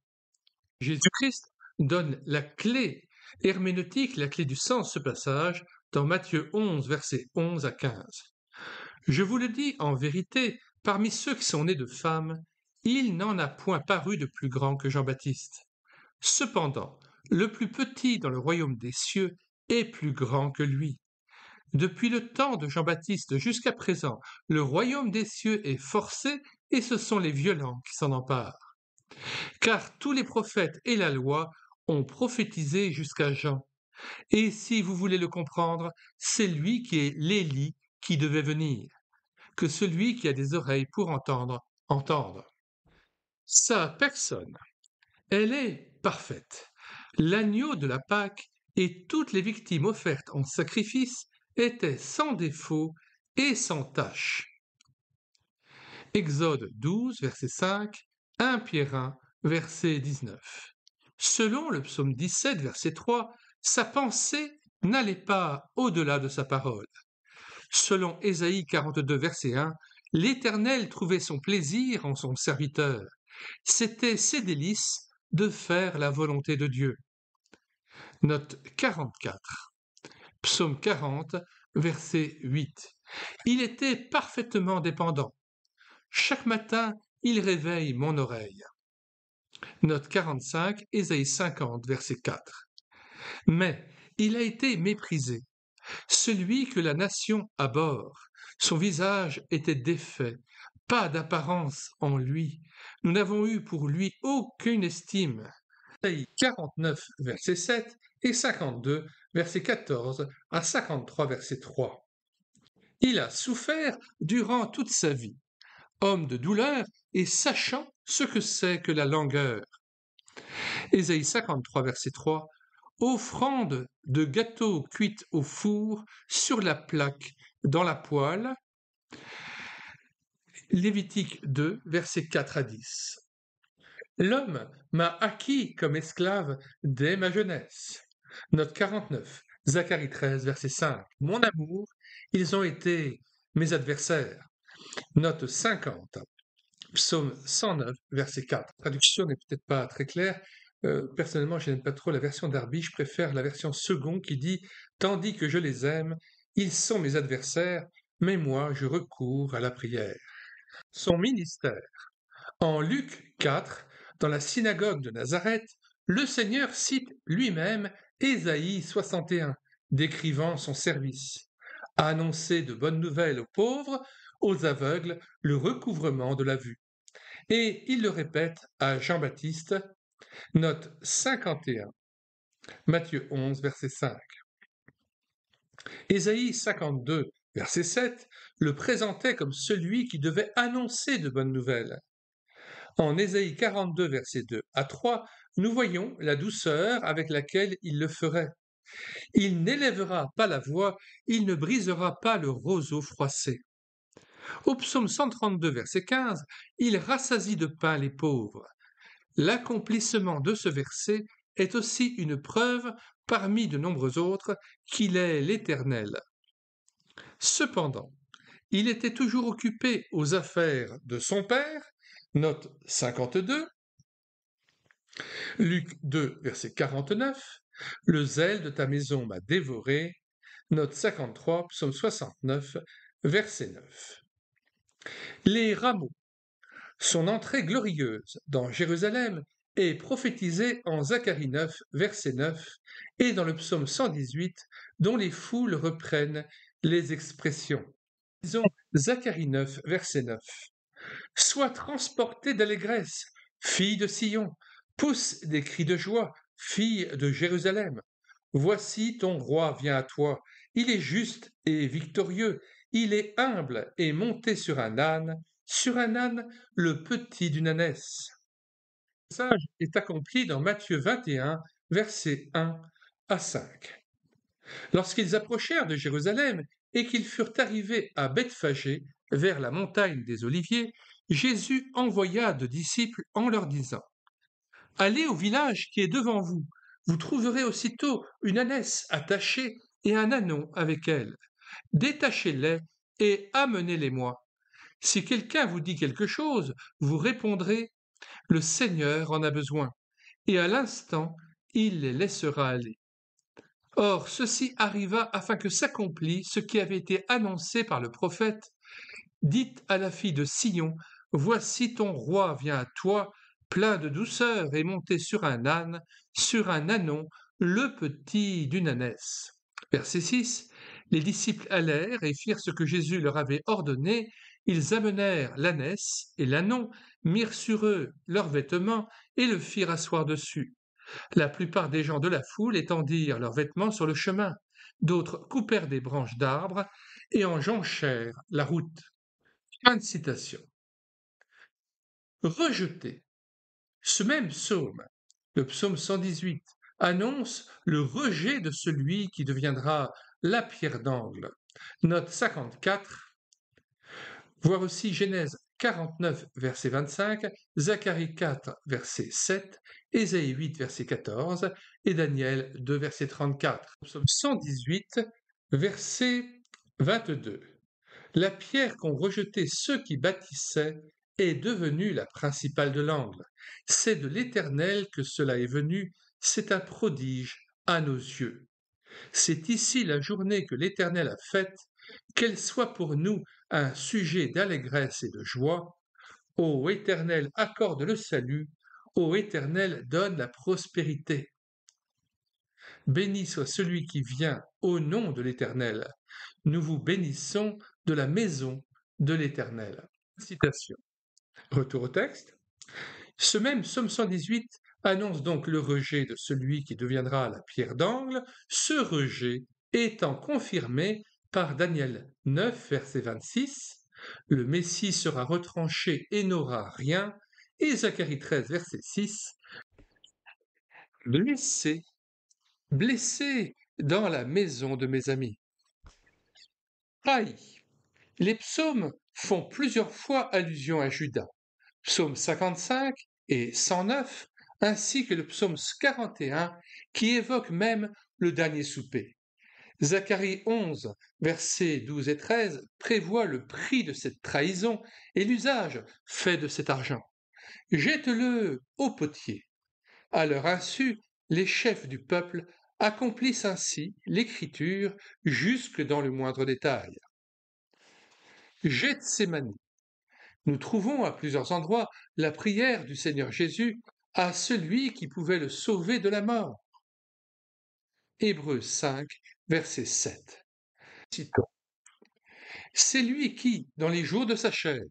Jésus-Christ donne la clé herméneutique, la clé du sens de ce passage, dans Matthieu 11, versets 11 à 15. Je vous le dis en vérité, parmi ceux qui sont nés de femmes, il n'en a point paru de plus grand que Jean-Baptiste. Cependant, le plus petit dans le royaume des cieux est plus grand que lui. Depuis le temps de Jean-Baptiste jusqu'à présent, le royaume des cieux est forcé et ce sont les violents qui s'en emparent. Car tous les prophètes et la loi ont prophétisé jusqu'à Jean. Et si vous voulez le comprendre, c'est lui qui est l'Élie qui devait venir. Que celui qui a des oreilles pour entendre, entende. Sa personne, elle est parfaite. L'agneau de la Pâque et toutes les victimes offertes en sacrifice étaient sans défaut et sans tache. Exode 12, verset 5, 1 Pierre 1, verset 19. Selon le psaume 17, verset 3, sa pensée n'allait pas au-delà de sa parole. Selon Ésaïe 42, verset 1, l'Éternel trouvait son plaisir en son serviteur. C'était ses délices de faire la volonté de Dieu. Note 44. Psaume 40, verset 8. Il était parfaitement dépendant. Chaque matin, il réveille mon oreille. Note 45, Ésaïe 50, verset 4. Mais il a été méprisé, celui que la nation abhorre. Son visage était défait, pas d'apparence en lui. Nous n'avons eu pour lui aucune estime. Ésaïe 49, verset 7 et 52, verset 14 à 53, verset 3. Il a souffert durant toute sa vie, homme de douleur et sachant ce que c'est que la langueur. Ésaïe 53, verset 3. Offrande de gâteaux cuites au four, sur la plaque, dans la poêle. Lévitique 2, versets 4 à 10. L'homme m'a acquis comme esclave dès ma jeunesse. Note 49, Zacharie 13, verset 5. Mon amour, Ils ont été mes adversaires. Note 50, psaume 109, verset 4. La traduction n'est peut-être pas très claire. Personnellement, je n'aime pas trop la version d'Arby, je préfère la version second qui dit « Tandis que je les aime, ils sont mes adversaires, mais moi je recours à la prière. » Son ministère. En Luc 4, dans la synagogue de Nazareth, le Seigneur cite lui-même Ésaïe 61, décrivant son service. Annoncer de bonnes nouvelles aux pauvres, aux aveugles, le recouvrement de la vue. Et il le répète à Jean-Baptiste, note 51, Matthieu 11, verset 5. Ésaïe 52, verset 7, le présentait comme celui qui devait annoncer de bonnes nouvelles. En Ésaïe 42, versets 2 à 3, nous voyons la douceur avec laquelle il le ferait. Il n'élèvera pas la voix, il ne brisera pas le roseau froissé. Au psaume 132, verset 15, il rassasie de pain les pauvres. L'accomplissement de ce verset est aussi une preuve, parmi de nombreux autres, qu'il est l'Éternel. Cependant, il était toujours occupé aux affaires de son Père, note 52, Luc 2, verset 49, le zèle de ta maison m'a dévoré, note 53, psaume 69, verset 9. Les rameaux. Son entrée glorieuse dans Jérusalem est prophétisée en Zacharie 9, verset 9, et dans le psaume 118, dont les foules reprennent les expressions. Disons Zacharie 9, verset 9. Sois transportée d'allégresse, fille de Sion, pousse des cris de joie, fille de Jérusalem. Voici ton roi vient à toi, il est juste et victorieux, il est humble et monté sur un âne, le petit d'une ânesse. Le passage est accompli dans Matthieu 21, versets 1 à 5. Lorsqu'ils approchèrent de Jérusalem et qu'ils furent arrivés à Bethphagée, vers la montagne des Oliviers, Jésus envoya 2 disciples en leur disant « Allez au village qui est devant vous, vous trouverez aussitôt une ânesse attachée et un ânon avec elle. Détachez-les et amenez-les-moi. Si quelqu'un vous dit quelque chose, vous répondrez « Le Seigneur en a besoin », et à l'instant, il les laissera aller. Or, ceci arriva afin que s'accomplisse ce qui avait été annoncé par le prophète. Dites à la fille de Sion, voici ton roi vient à toi, plein de douceur et monté sur un âne, sur un ânon, le petit d'une ânesse. Verset 6. Les disciples allèrent et firent ce que Jésus leur avait ordonné. Ils amenèrent l'ânesse et l'ânon, mirent sur eux leurs vêtements et le firent asseoir dessus. La plupart des gens de la foule étendirent leurs vêtements sur le chemin. D'autres coupèrent des branches d'arbres et en jonchèrent la route. Fin de citation. Rejeté. Ce même psaume, le psaume 118, annonce le rejet de celui qui deviendra la pierre d'angle. Note 54. Voir aussi Genèse 49, verset 25, Zacharie 4, verset 7, Ésaïe 8, verset 14 et Daniel 2, verset 34. Psaume 118, verset 22. La pierre qu'ont rejetée ceux qui bâtissaient est devenue la principale de l'angle. C'est de l'Éternel que cela est venu, c'est un prodige à nos yeux. C'est ici la journée que l'Éternel a faite, qu'elle soit pour nous un sujet d'allégresse et de joie. Ô Éternel, accorde le salut, ô Éternel, donne la prospérité. Béni soit celui qui vient au nom de l'Éternel. Nous vous bénissons de la maison de l'Éternel. Citation. Retour au texte. Ce même psaume 118 annonce donc le rejet de celui qui deviendra la pierre d'angle, ce rejet étant confirmé par Daniel 9, verset 26, le Messie sera retranché et n'aura rien, et Zacharie 13, verset 6, blessé dans la maison de mes amis. Trahi. Les psaumes font plusieurs fois allusion à Judas. Psaume 55 et 109, ainsi que le psaume 41 qui évoque même le dernier souper. Zacharie 11, versets 12 et 13 prévoit le prix de cette trahison et l'usage fait de cet argent. Jette-le au potier. À leur insu, les chefs du peuple accomplissent ainsi l'écriture jusque dans le moindre détail. Gethsémani. Nous trouvons à plusieurs endroits la prière du Seigneur Jésus à celui qui pouvait le sauver de la mort. Hébreux 5, verset 7. Citons. C'est lui qui, dans les jours de sa chair,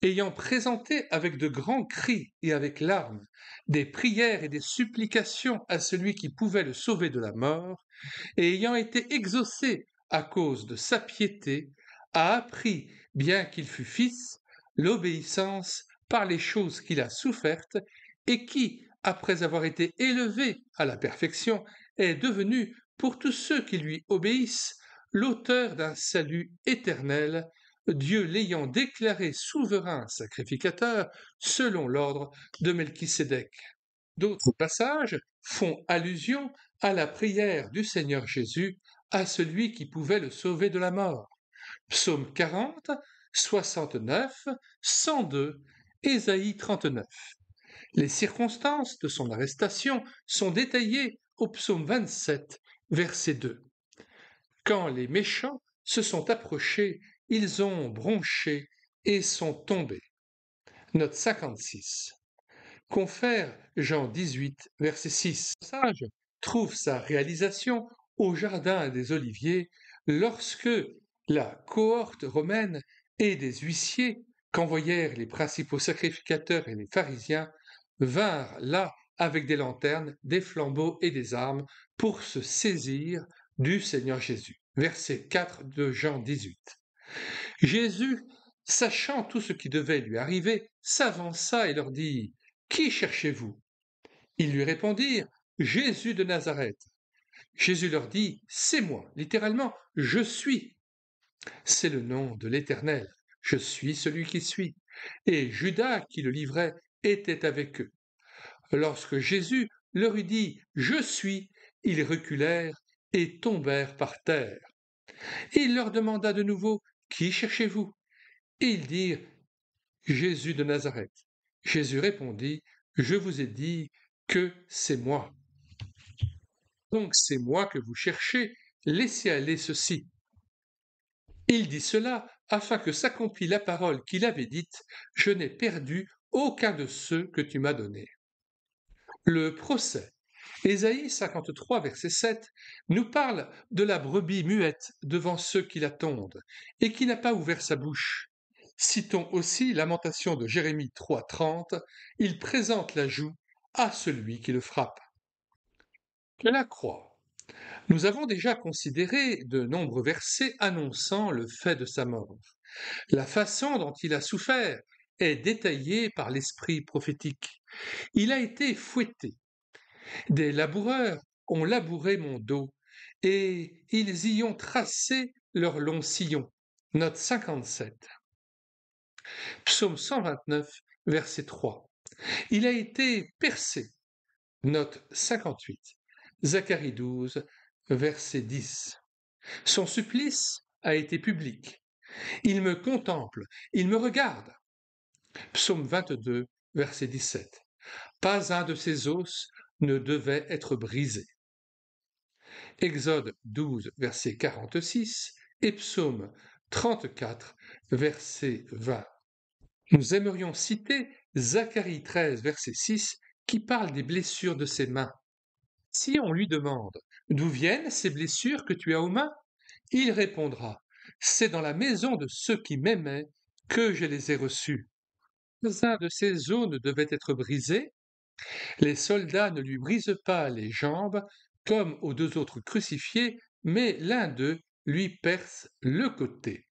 ayant présenté avec de grands cris et avec larmes des prières et des supplications à celui qui pouvait le sauver de la mort, et ayant été exaucé à cause de sa piété, a appris, bien qu'il fût fils, l'obéissance par les choses qu'il a souffertes, et qui, après avoir été élevé à la perfection, est devenu, pour tous ceux qui lui obéissent, l'auteur d'un salut éternel, Dieu l'ayant déclaré souverain sacrificateur selon l'ordre de Melchisédek. D'autres passages font allusion à la prière du Seigneur Jésus à celui qui pouvait le sauver de la mort. Psaume 40, 69, 102, Ésaïe 39. Les circonstances de son arrestation sont détaillées au psaume 27, verset 2. Quand les méchants se sont approchés, ils ont bronché et sont tombés. Note 56. Confère Jean 18, verset 6. Ce passage trouve sa réalisation au jardin des Oliviers lorsque la cohorte romaine et des huissiers qu'envoyèrent les principaux sacrificateurs et les pharisiens vinrent là avec des lanternes, des flambeaux et des armes pour se saisir du Seigneur Jésus. Verset 4 de Jean 18. Jésus, sachant tout ce qui devait lui arriver, s'avança et leur dit « Qui cherchez-vous » Ils lui répondirent « Jésus de Nazareth ». Jésus leur dit « C'est moi », littéralement « Je suis ». C'est le nom de l'Éternel. Je suis celui qui suis. Et Judas, qui le livrait, était avec eux. Lorsque Jésus leur eut dit « Je suis », ils reculèrent et tombèrent par terre. Il leur demanda de nouveau « Qui cherchez-vous » Et ils dirent « Jésus de Nazareth ». Jésus répondit « Je vous ai dit que c'est moi. Donc c'est moi que vous cherchez, laissez aller ceci. » Il dit cela afin que s'accomplît la parole qu'il avait dite « Je n'ai perdu aucun de ceux que tu m'as donnés. » Le procès. Ésaïe 53, verset 7, nous parle de la brebis muette devant ceux qui la tondent et qui n'a pas ouvert sa bouche. Citons aussi Lamentation de Jérémie 3, 30, il présente la joue à celui qui le frappe. La croix. Nous avons déjà considéré de nombreux versets annonçant le fait de sa mort. La façon dont il a souffert est détaillée par l'esprit prophétique. Il a été fouetté. Des laboureurs ont labouré mon dos, et ils y ont tracé leur long sillon. Note 57. Psaume 129, verset 3. Il a été percé. Note 58. Zacharie 12, verset 10. Son supplice a été public. Il me contemple, il me regarde. Psaume 22, verset 17. Pas un de ses os ne devait être brisé. Exode 12, verset 46 et Psaume 34, verset 20. Nous aimerions citer Zacharie 13, verset 6, qui parle des blessures de ses mains. Si on lui demande « D'où viennent ces blessures que tu as aux mains ?» il répondra « C'est dans la maison de ceux qui m'aimaient que je les ai reçus. » Pas un de ses os ne devait être brisé. Les soldats ne lui brisent pas les jambes comme aux deux autres crucifiés, mais l'un d'eux lui perce le côté.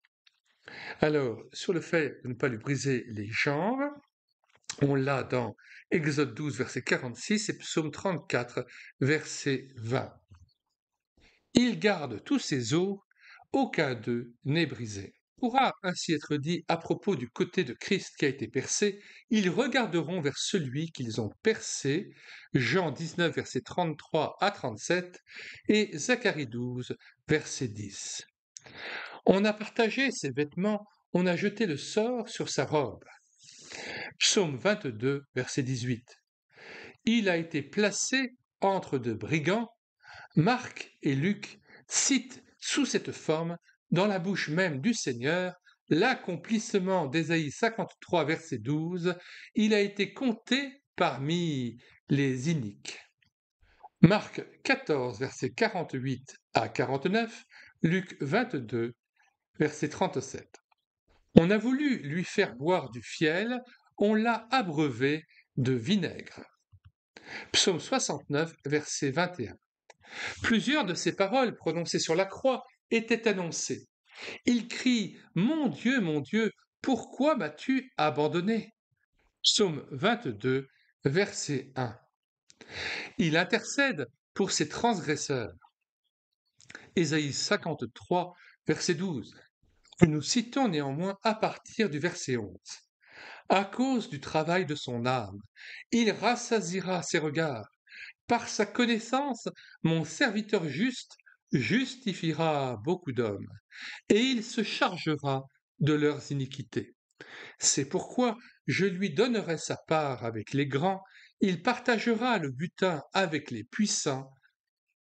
Alors, sur le fait de ne pas lui briser les jambes, on l'a dans Exode 12, verset 46 et Psaume 34, verset 20. Il garde tous ses os, aucun d'eux n'est brisé. Pourra ainsi être dit à propos du côté de Christ qui a été percé, ils regarderont vers celui qu'ils ont percé, Jean 19, versets 33 à 37, et Zacharie 12, verset 10. On a partagé ses vêtements, on a jeté le sort sur sa robe. Psaume 22, verset 18. Il a été placé entre deux brigands. Marc et Luc citent sous cette forme, dans la bouche même du Seigneur, l'accomplissement d'Ésaïe 53, verset 12. Il a été compté parmi les iniques. Marc 14, versets 48 à 49, Luc 22, verset 37. On a voulu lui faire boire du fiel, on l'a abreuvé de vinaigre. Psaume 69, verset 21. Plusieurs de ces paroles prononcées sur la croix étaient annoncées. Il crie « Mon Dieu, pourquoi m'as-tu abandonné ?» Psaume 22, verset 1. Il intercède pour ses transgresseurs. Ésaïe 53, verset 12. Que nous citons néanmoins à partir du verset 11. À cause du travail de son âme, il rassasiera ses regards. Par sa connaissance, mon serviteur juste justifiera beaucoup d'hommes, et il se chargera de leurs iniquités. C'est pourquoi je lui donnerai sa part avec les grands, il partagera le butin avec les puissants,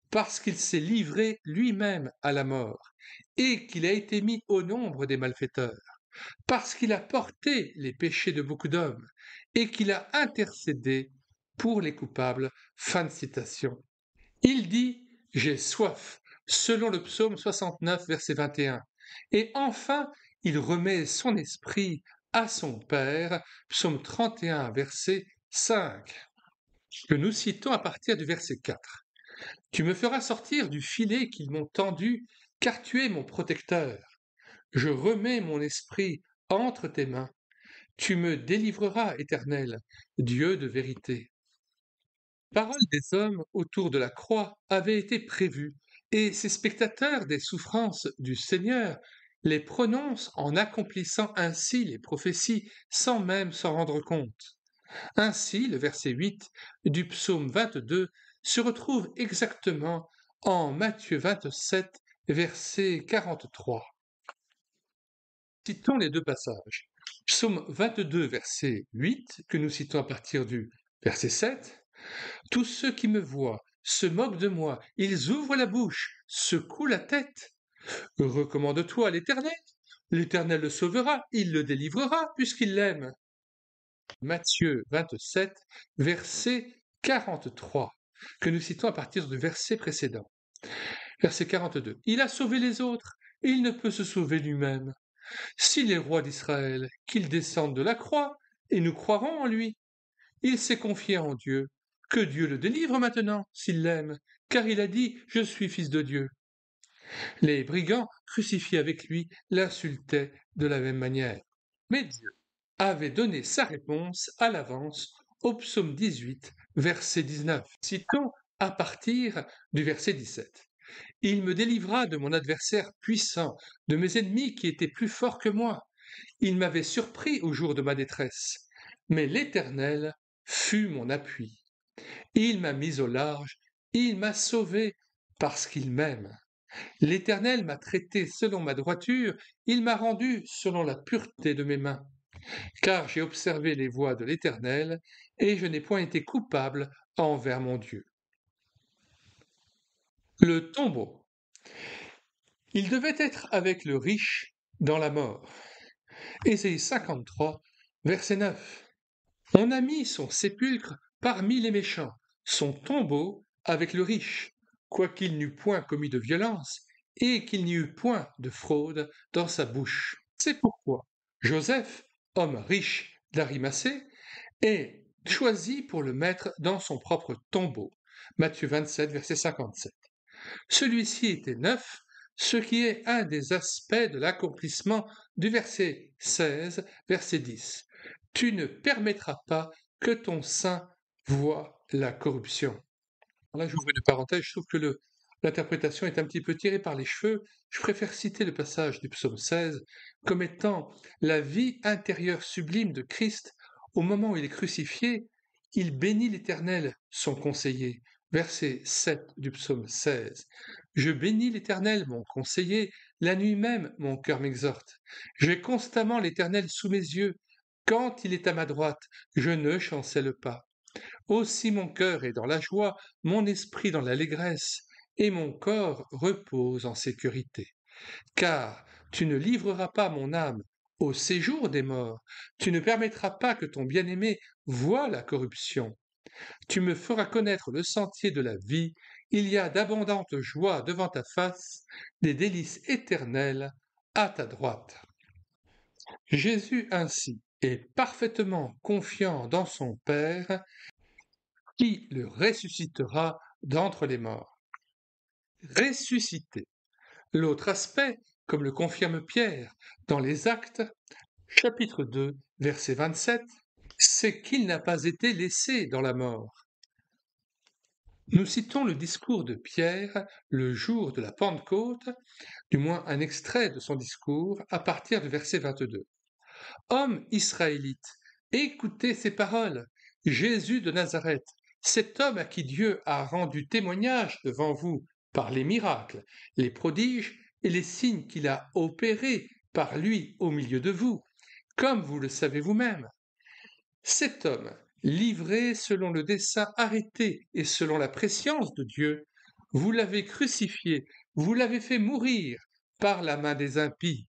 parce qu'il s'est livré lui-même à la mort, et qu'il a été mis au nombre des malfaiteurs, parce qu'il a porté les péchés de beaucoup d'hommes, et qu'il a intercédé pour les coupables. Fin de citation. Il dit « J'ai soif », selon le psaume 69, verset 21. Et enfin, il remet son esprit à son Père, psaume 31, verset 5, que nous citons à partir du verset 4. Tu me feras sortir du filet qu'ils m'ont tendu, car tu es mon protecteur. Je remets mon esprit entre tes mains. Tu me délivreras, Éternel, Dieu de vérité. Les paroles des hommes autour de la croix avaient été prévues, et ces spectateurs des souffrances du Seigneur les prononcent en accomplissant ainsi les prophéties sans même s'en rendre compte. Ainsi, le verset 8 du psaume 22 se retrouve exactement en Matthieu 27, verset 43. Citons les deux passages. Psaume 22, verset 8, que nous citons à partir du verset 7. Tous ceux qui me voient se moquent de moi, ils ouvrent la bouche, secouent la tête. Recommande-toi à l'Éternel. L'Éternel le sauvera, il le délivrera, puisqu'il l'aime. Matthieu 27, verset 43, que nous citons à partir du verset précédent. Verset 42. Il a sauvé les autres, il ne peut se sauver lui-même. S'il est roi d'Israël, qu'il descende de la croix, et nous croirons en lui. Il s'est confié en Dieu. Que Dieu le délivre maintenant, s'il l'aime, car il a dit « Je suis fils de Dieu ». Les brigands crucifiés avec lui l'insultaient de la même manière. Mais Dieu avait donné sa réponse à l'avance au psaume 18, verset 19. Citons à partir du verset 17. Il me délivra de mon adversaire puissant, de mes ennemis qui étaient plus forts que moi. Il m'avait surpris au jour de ma détresse, mais l'Éternel fut mon appui. Il m'a mis au large, il m'a sauvé parce qu'il m'aime. L'Éternel m'a traité selon ma droiture, il m'a rendu selon la pureté de mes mains. Car j'ai observé les voies de l'Éternel, et je n'ai point été coupable envers mon Dieu. Le tombeau. Il devait être avec le riche dans la mort. Ésaïe 53, verset 9. On a mis son sépulcre parmi les méchants, son tombeau avec le riche, quoiqu'il n'eût point commis de violence, et qu'il n'y eût point de fraude dans sa bouche. C'est pourquoi Joseph, homme riche d'Arimathée, est choisi pour le mettre dans son propre tombeau. Matthieu 27, verset 57. Celui-ci était neuf, ce qui est un des aspects de l'accomplissement du verset 16, verset 10. Tu ne permettras pas que ton sein voie la corruption. Là, j'ouvre une parenthèse, je trouve que le l'interprétation est un petit peu tirée par les cheveux, je préfère citer le passage du psaume 16 comme étant la vie intérieure sublime de Christ au moment où il est crucifié. Il bénit l'Éternel, son conseiller. Verset 7 du psaume 16. Je bénis l'Éternel, mon conseiller, la nuit même mon cœur m'exhorte. J'ai constamment l'Éternel sous mes yeux. Quand il est à ma droite, je ne chancelle pas. Aussi mon cœur est dans la joie, mon esprit dans l'allégresse, et mon corps repose en sécurité. Car tu ne livreras pas mon âme au séjour des morts, tu ne permettras pas que ton bien-aimé voie la corruption. Tu me feras connaître le sentier de la vie, il y a d'abondantes joies devant ta face, des délices éternelles à ta droite. Jésus ainsi est parfaitement confiant dans son Père, qui le ressuscitera d'entre les morts. Ressuscité. L'autre aspect, comme le confirme Pierre dans les Actes, chapitre 2, verset 27, c'est qu'il n'a pas été laissé dans la mort. Nous citons le discours de Pierre le jour de la Pentecôte, du moins un extrait de son discours à partir du verset 22. Hommes israélites, écoutez ces paroles. Jésus de Nazareth, cet homme à qui Dieu a rendu témoignage devant vous par les miracles, les prodiges et les signes qu'il a opérés par lui au milieu de vous, comme vous le savez vous-même. Cet homme, livré selon le dessein arrêté et selon la prescience de Dieu, vous l'avez crucifié, vous l'avez fait mourir par la main des impies.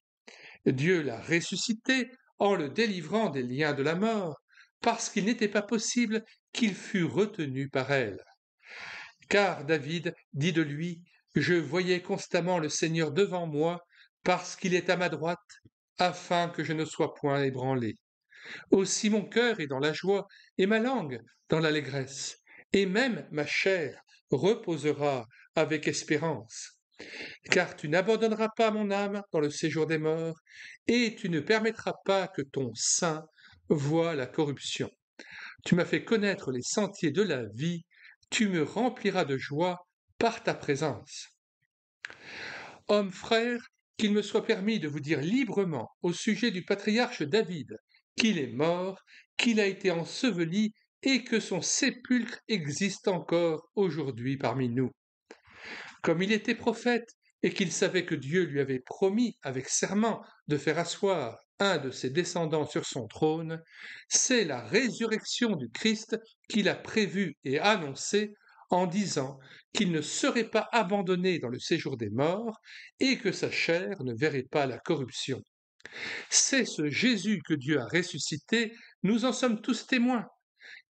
Dieu l'a ressuscité en le délivrant des liens de la mort, parce qu'il n'était pas possible qu'il fût retenu par elle. Car David dit de lui, je voyais constamment le Seigneur devant moi, parce qu'il est à ma droite, afin que je ne sois point ébranlé. Aussi mon cœur est dans la joie, et ma langue dans l'allégresse, et même ma chair reposera avec espérance. Car tu n'abandonneras pas mon âme dans le séjour des morts, et tu ne permettras pas que ton sein voie la corruption. Tu m'as fait connaître les sentiers de la vie, tu me rempliras de joie par ta présence. Hommes frères, qu'il me soit permis de vous dire librement au sujet du patriarche David qu'il est mort, qu'il a été enseveli et que son sépulcre existe encore aujourd'hui parmi nous. Comme il était prophète et qu'il savait que Dieu lui avait promis avec serment de faire asseoir un de ses descendants sur son trône, c'est la résurrection du Christ qu'il a prévue et annoncée en disant qu'il ne serait pas abandonné dans le séjour des morts et que sa chair ne verrait pas la corruption. C'est ce Jésus que Dieu a ressuscité, nous en sommes tous témoins.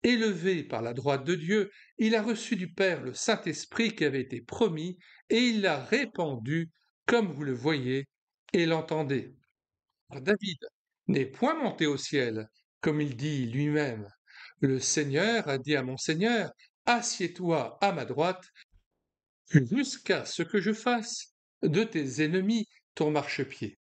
Élevé par la droite de Dieu, il a reçu du Père le Saint-Esprit qui avait été promis, et il l'a répandu, comme vous le voyez et l'entendez. David n'est point monté au ciel, comme il dit lui-même. Le Seigneur a dit à mon Seigneur, assieds-toi à ma droite, jusqu'à ce que je fasse de tes ennemis ton marchepied.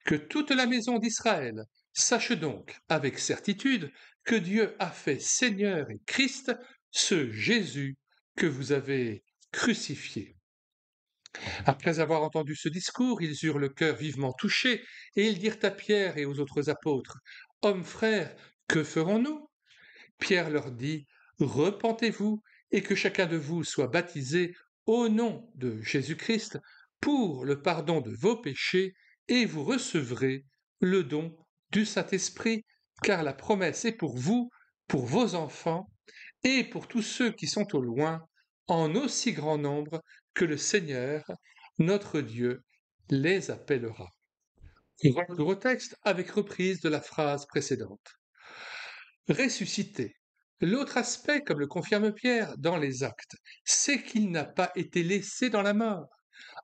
Que toute la maison d'Israël sache donc avec certitude que Dieu a fait Seigneur et Christ ce Jésus que vous avez crucifié. Après avoir entendu ce discours, ils eurent le cœur vivement touché, et ils dirent à Pierre et aux autres apôtres, Hommes frères, que ferons-nous? Pierre leur dit, Repentez-vous, et que chacun de vous soit baptisé au nom de Jésus-Christ pour le pardon de vos péchés, et vous recevrez le don du Saint-Esprit, car la promesse est pour vous, pour vos enfants, et pour tous ceux qui sont au loin, en aussi grand nombre que le Seigneur, notre Dieu, les appellera. Gros texte avec reprise de la phrase précédente. Ressuscité. L'autre aspect, comme le confirme Pierre dans les Actes, c'est qu'il n'a pas été laissé dans la mort.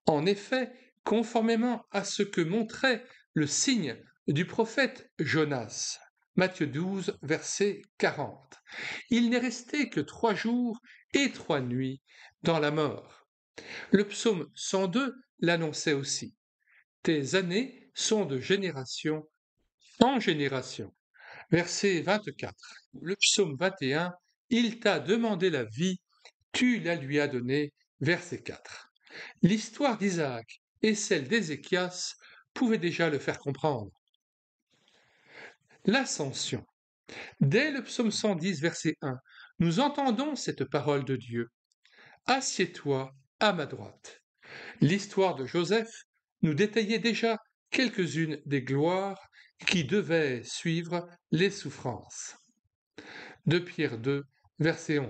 En effet, conformément à ce que montrait le signe du prophète Jonas, Matthieu 12, verset 40, il n'est resté que 3 jours et 3 nuits dans la mort. Le psaume 102 l'annonçait aussi. Tes années sont de génération en génération. Verset 24. Le psaume 21, il t'a demandé la vie, tu la lui as donnée. Verset 4. L'histoire d'Isaac et celle d'Ézéchias pouvaient déjà le faire comprendre. L'ascension. Dès le psaume 110, verset 1, nous entendons cette parole de Dieu. Assieds-toi à ma droite. L'histoire de Joseph nous détaillait déjà quelques-unes des gloires qui devaient suivre les souffrances. 2 Pierre 2, verset 11.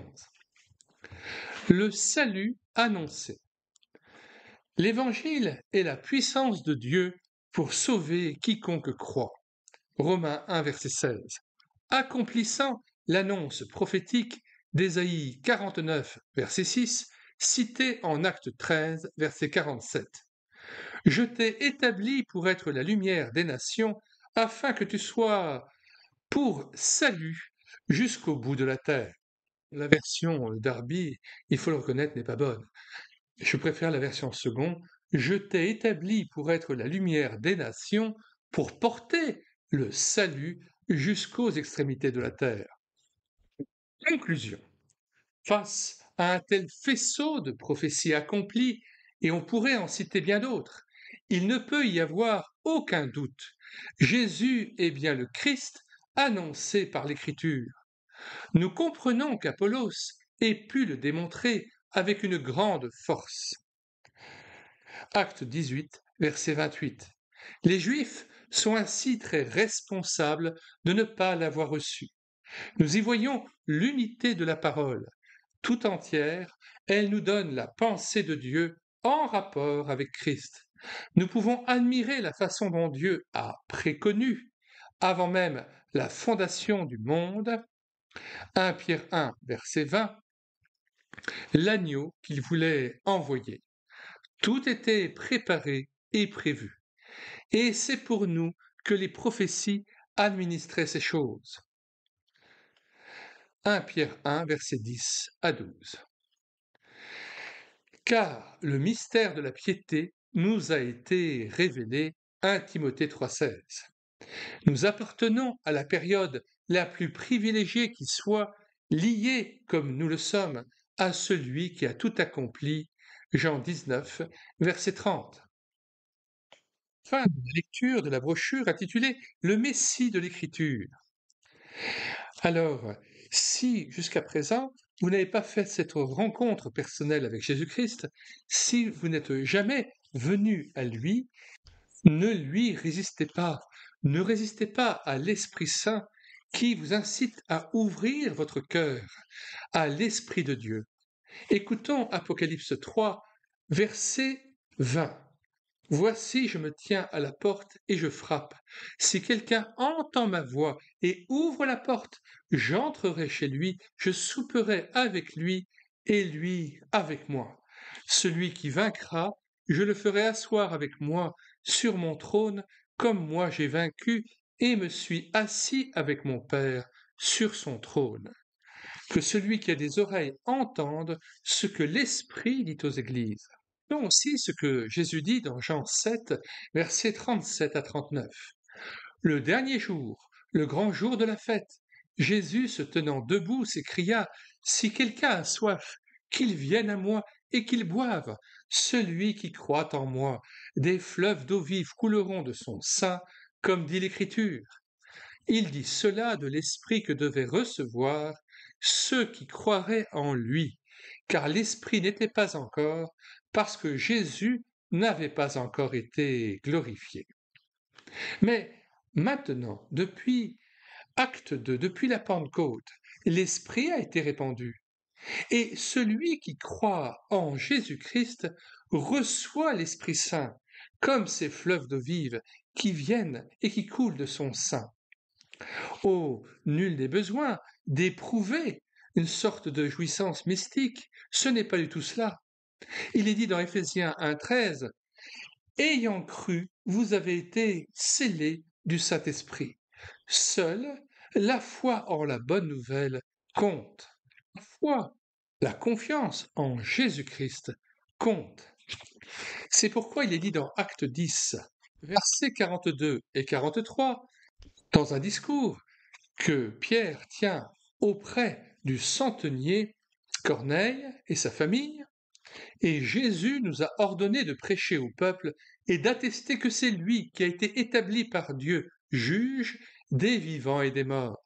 Le salut annoncé. L'Évangile est la puissance de Dieu pour sauver quiconque croit. Romains 1, verset 16. Accomplissant l'annonce prophétique d'Ésaïe 49, verset 6, citée en Acte 13, verset 47. Je t'ai établi pour être la lumière des nations, afin que tu sois pour salut jusqu'au bout de la terre. La version Darby, il faut le reconnaître, n'est pas bonne. Je préfère la version seconde. Je t'ai établi pour être la lumière des nations, pour porter le salut jusqu'aux extrémités de la terre. Conclusion. Face à un tel faisceau de prophéties accomplies, et on pourrait en citer bien d'autres, il ne peut y avoir aucun doute. Jésus est bien le Christ annoncé par l'Écriture. Nous comprenons qu'Apollos ait pu le démontrer avec une grande force. Acte 18, verset 28. Les Juifs sont ainsi très responsables de ne pas l'avoir reçu. Nous y voyons l'unité de la parole. Tout entière, elle nous donne la pensée de Dieu en rapport avec Christ. Nous pouvons admirer la façon dont Dieu a préconnu, avant même la fondation du monde, 1 Pierre 1, verset 20, l'agneau qu'il voulait envoyer. Tout était préparé et prévu. Et c'est pour nous que les prophéties administraient ces choses. 1 Pierre 1, verset 10 à 12. Car le mystère de la piété nous a été révélé, 1 Timothée 3,16. Nous appartenons à la période la plus privilégiée qui soit, liée comme nous le sommes à celui qui a tout accompli, Jean 19, verset 30. Fin de la lecture de la brochure intitulée Le Messie de l'Écriture. Alors, si jusqu'à présent vous n'avez pas fait cette rencontre personnelle avec Jésus-Christ, si vous n'êtes jamais venu à lui, ne lui résistez pas. Ne résistez pas à l'Esprit Saint qui vous incite à ouvrir votre cœur à l'Esprit de Dieu. Écoutons Apocalypse 3, verset 20. Voici, je me tiens à la porte et je frappe. Si quelqu'un entend ma voix et ouvre la porte, j'entrerai chez lui, je souperai avec lui et lui avec moi. Celui qui vaincra, je le ferai asseoir avec moi sur mon trône, comme moi j'ai vaincu et me suis assis avec mon Père sur son trône. Que celui qui a des oreilles entende ce que l'Esprit dit aux églises. Notons aussi ce que Jésus dit dans Jean 7, versets 37 à 39. Le dernier jour, le grand jour de la fête, Jésus, se tenant debout, s'écria, si quelqu'un a soif, qu'il vienne à moi et qu'il boive. Celui qui croit en moi, des fleuves d'eau vive couleront de son sein, comme dit l'Écriture. Il dit cela de l'Esprit que devaient recevoir ceux qui croiraient en lui, car l'Esprit n'était pas encore, parce que Jésus n'avait pas encore été glorifié. Mais maintenant, depuis Acte 2, depuis la Pentecôte, l'Esprit a été répandu. Et celui qui croit en Jésus-Christ reçoit l'Esprit Saint, comme ces fleuves d'eau vive qui viennent et qui coulent de son sein. Oh, nul n'est besoin d'éprouver une sorte de jouissance mystique, ce n'est pas du tout cela. Il est dit dans Éphésiens 1,13 « Ayant cru, vous avez été scellés du Saint-Esprit. Seule la foi en la bonne nouvelle compte. La foi, la confiance en Jésus-Christ compte. C'est pourquoi il est dit dans Acte 10, versets 42 et 43, dans un discours que Pierre tient auprès du centenier Corneille et sa famille, Et Jésus nous a ordonné de prêcher au peuple et d'attester que c'est lui qui a été établi par Dieu, juge des vivants et des morts.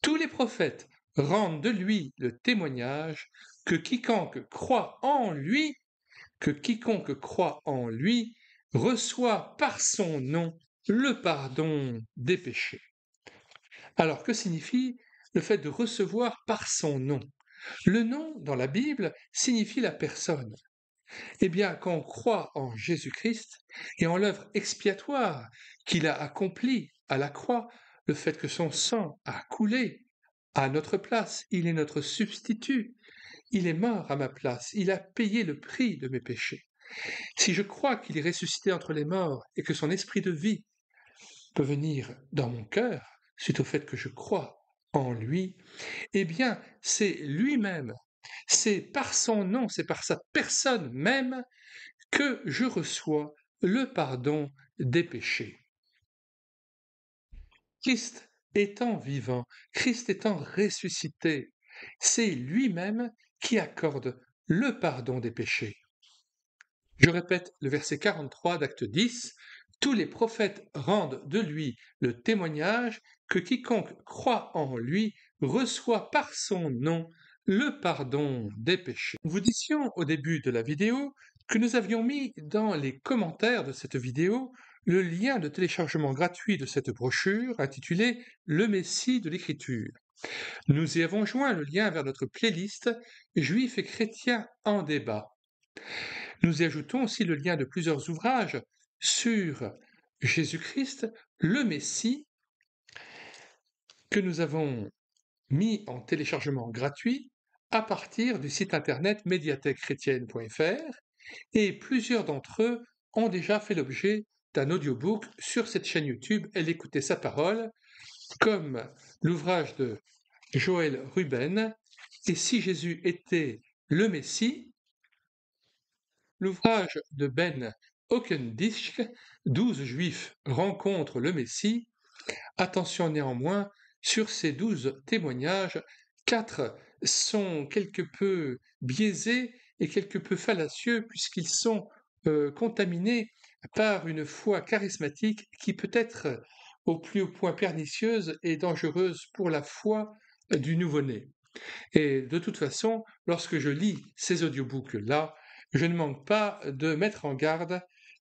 Tous les prophètes rendent de lui le témoignage que quiconque croit en lui, reçoit par son nom le pardon des péchés. Alors, que signifie le fait de recevoir par son nom? Le nom, dans la Bible, signifie la personne. Eh bien, quand on croit en Jésus-Christ et en l'œuvre expiatoire qu'il a accomplie à la croix, le fait que son sang a coulé à notre place, il est notre substitut, il est mort à ma place, il a payé le prix de mes péchés. Si je crois qu'il est ressuscité entre les morts et que son esprit de vie peut venir dans mon cœur, suite au fait que je crois en lui, eh bien, c'est lui-même, c'est par son nom, c'est par sa personne même que je reçois le pardon des péchés. Christ étant vivant, Christ étant ressuscité, c'est lui-même qui accorde le pardon des péchés. Je répète le verset 43 d'Acte 10, « Tous les prophètes rendent de lui le témoignage que quiconque croit en lui reçoit par son nom le pardon des péchés. » Nous vous disions au début de la vidéo que nous avions mis dans les commentaires de cette vidéo le lien de téléchargement gratuit de cette brochure intitulée « Le Messie de l'Écriture ». Nous y avons joint le lien vers notre playlist « Juifs et chrétiens en débat ». Nous y ajoutons aussi le lien de plusieurs ouvrages sur Jésus-Christ, le Messie, que nous avons mis en téléchargement gratuit à partir du site internet médiathèquechrétienne.fr, et plusieurs d'entre eux ont déjà fait l'objet d'un audiobook sur cette chaîne YouTube « Elle écoutait sa parole », comme l'ouvrage de Joël Ruben « Et si Jésus était le Messie », l'ouvrage de Ben Hockendisch, « 12 Juifs rencontrent le Messie ». Attention néanmoins, sur ces 12 témoignages, 4 sont quelque peu biaisés et quelque peu fallacieux puisqu'ils sont contaminés par une foi charismatique qui peut être au plus haut point pernicieuse et dangereuse pour la foi du nouveau-né. Et de toute façon, lorsque je lis ces audiobooks-là, je ne manque pas de mettre en garde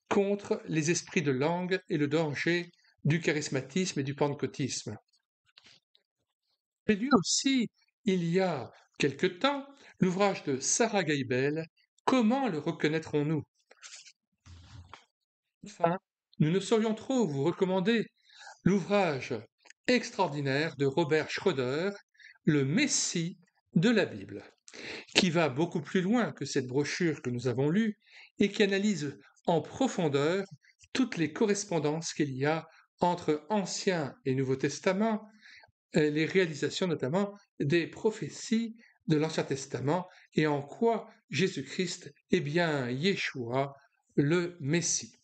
contre les esprits de langue et le danger du charismatisme et du pentecôtisme. J'ai lu aussi, il y a quelque temps, l'ouvrage de Sarah Geibel, « Comment le reconnaîtrons-nous » Enfin, nous ne saurions trop vous recommander l'ouvrage extraordinaire de Robert Schroeder, « Le Messie de la Bible », qui va beaucoup plus loin que cette brochure que nous avons lue et qui analyse en profondeur toutes les correspondances qu'il y a entre Ancien et Nouveau Testament, les réalisations notamment des prophéties de l'Ancien Testament et en quoi Jésus-Christ est bien Yeshua, le Messie.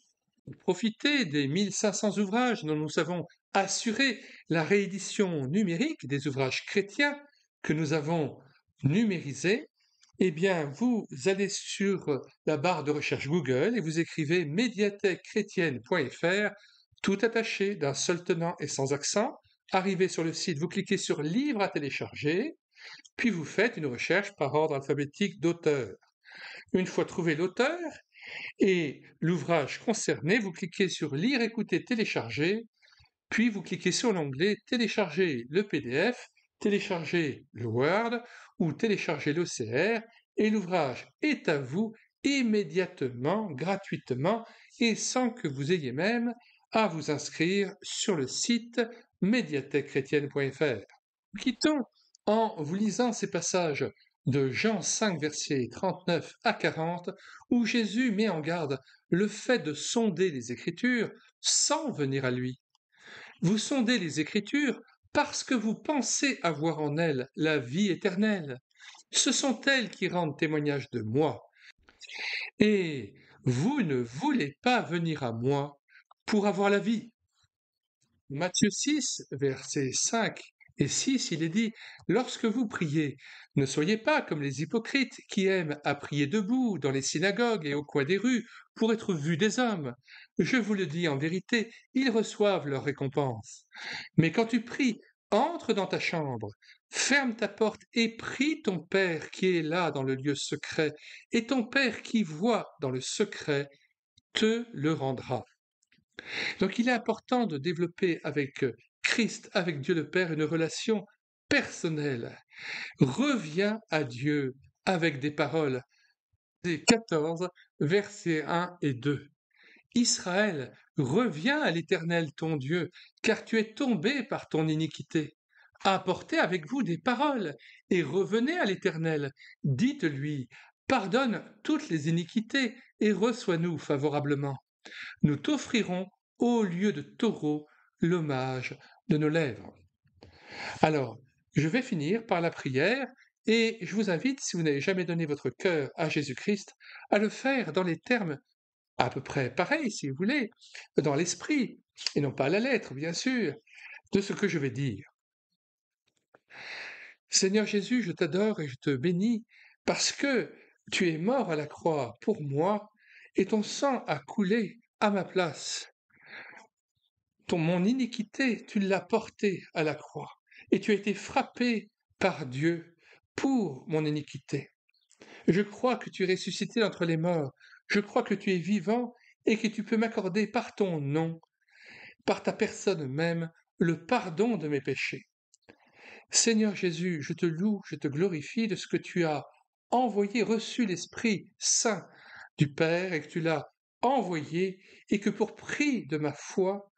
Profitez des 1500 ouvrages dont nous avons assuré la réédition numérique des ouvrages chrétiens que nous avons numérisés. Eh bien, vous allez sur la barre de recherche Google et vous écrivez médiathèquechrétienne.fr, tout attaché d'un seul tenant et sans accent. Arrivez sur le site, vous cliquez sur Livre à télécharger, puis vous faites une recherche par ordre alphabétique d'auteur. Une fois trouvé l'auteur et l'ouvrage concerné, vous cliquez sur Lire, écouter, télécharger, puis vous cliquez sur l'onglet Télécharger le PDF, télécharger le Word ou télécharger l'OCR, et l'ouvrage est à vous immédiatement, gratuitement, et sans que vous ayez même à vous inscrire sur le site médiathèquechrétienne.fr. Nous quittons en vous lisant ces passages de Jean 5, versets 39 à 40, où Jésus met en garde le fait de sonder les Écritures sans venir à lui. Vous sondez les Écritures parce que vous pensez avoir en elles la vie éternelle. Ce sont elles qui rendent témoignage de moi. Et vous ne voulez pas venir à moi pour avoir la vie. Matthieu 6, versets 5 Et s'il est dit, lorsque vous priez, ne soyez pas comme les hypocrites qui aiment à prier debout dans les synagogues et au coin des rues pour être vus des hommes. Je vous le dis en vérité, ils reçoivent leur récompense. Mais quand tu pries, entre dans ta chambre, ferme ta porte et prie ton Père qui est là dans le lieu secret, et ton Père qui voit dans le secret te le rendra. Donc il est important de développer avec Christ, avec Dieu le Père, une relation personnelle. Reviens à Dieu avec des paroles. 14, versets 1 et 2. Israël, reviens à l'Éternel ton Dieu, car tu es tombé par ton iniquité. Apportez avec vous des paroles et revenez à l'Éternel. Dites-lui, pardonne toutes les iniquités et reçois-nous favorablement. Nous t'offrirons au lieu de taureau l'hommage de nos lèvres. Alors, je vais finir par la prière et je vous invite, si vous n'avez jamais donné votre cœur à Jésus-Christ, à le faire dans les termes à peu près pareils, si vous voulez, dans l'esprit, et non pas à la lettre, bien sûr, de ce que je vais dire. Seigneur Jésus, je t'adore et je te bénis parce que tu es mort à la croix pour moi et ton sang a coulé à ma place. Mon iniquité, tu l'as portée à la croix, et tu as été frappé par Dieu pour mon iniquité. Je crois que tu es ressuscité d'entre les morts, je crois que tu es vivant et que tu peux m'accorder par ton nom, par ta personne même, le pardon de mes péchés. Seigneur Jésus, je te loue, je te glorifie de ce que tu as envoyé, reçu l'Esprit Saint du Père et que tu l'as envoyé et que pour prix de ma foi,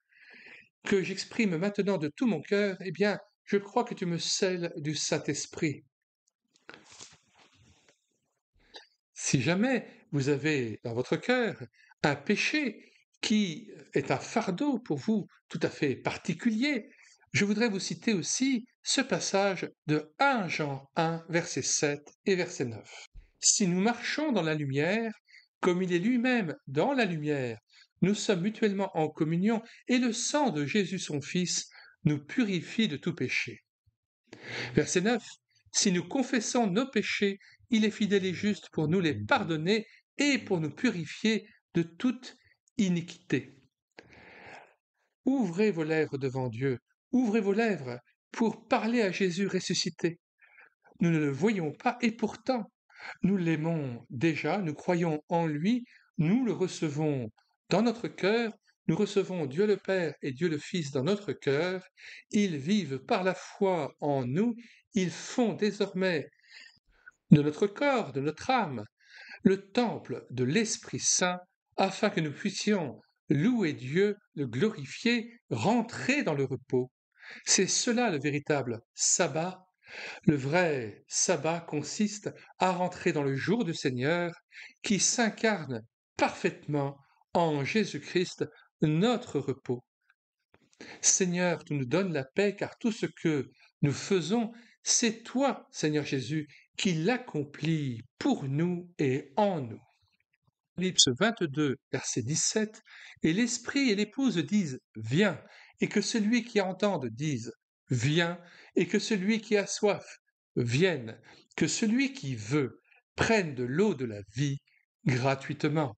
que j'exprime maintenant de tout mon cœur, eh bien, je crois que tu me scelles du Saint-Esprit. Si jamais vous avez dans votre cœur un péché qui est un fardeau pour vous tout à fait particulier, je voudrais vous citer aussi ce passage de 1 Jean 1, verset 7 et verset 9. Si nous marchons dans la lumière, comme il est lui-même dans la lumière, nous sommes mutuellement en communion et le sang de Jésus son Fils nous purifie de tout péché. Verset 9. Si nous confessons nos péchés, il est fidèle et juste pour nous les pardonner et pour nous purifier de toute iniquité. Ouvrez vos lèvres devant Dieu, ouvrez vos lèvres pour parler à Jésus ressuscité. Nous ne le voyons pas et pourtant, nous l'aimons déjà, nous croyons en lui, nous le recevons dans notre cœur, nous recevons Dieu le Père et Dieu le Fils dans notre cœur, ils vivent par la foi en nous, ils font désormais de notre corps, de notre âme, le temple de l'Esprit Saint, afin que nous puissions louer Dieu, le glorifier, rentrer dans le repos. C'est cela le véritable sabbat. Le vrai sabbat consiste à rentrer dans le jour du Seigneur qui s'incarne parfaitement en Jésus-Christ, notre repos. Seigneur, tu nous donnes la paix car tout ce que nous faisons, c'est toi, Seigneur Jésus, qui l'accomplis pour nous et en nous. Apocalypse 22, verset 17, et l'Esprit et l'Épouse disent « Viens », et que celui qui entende dise « Viens », et que celui qui a soif vienne, que celui qui veut prenne de l'eau de la vie gratuitement.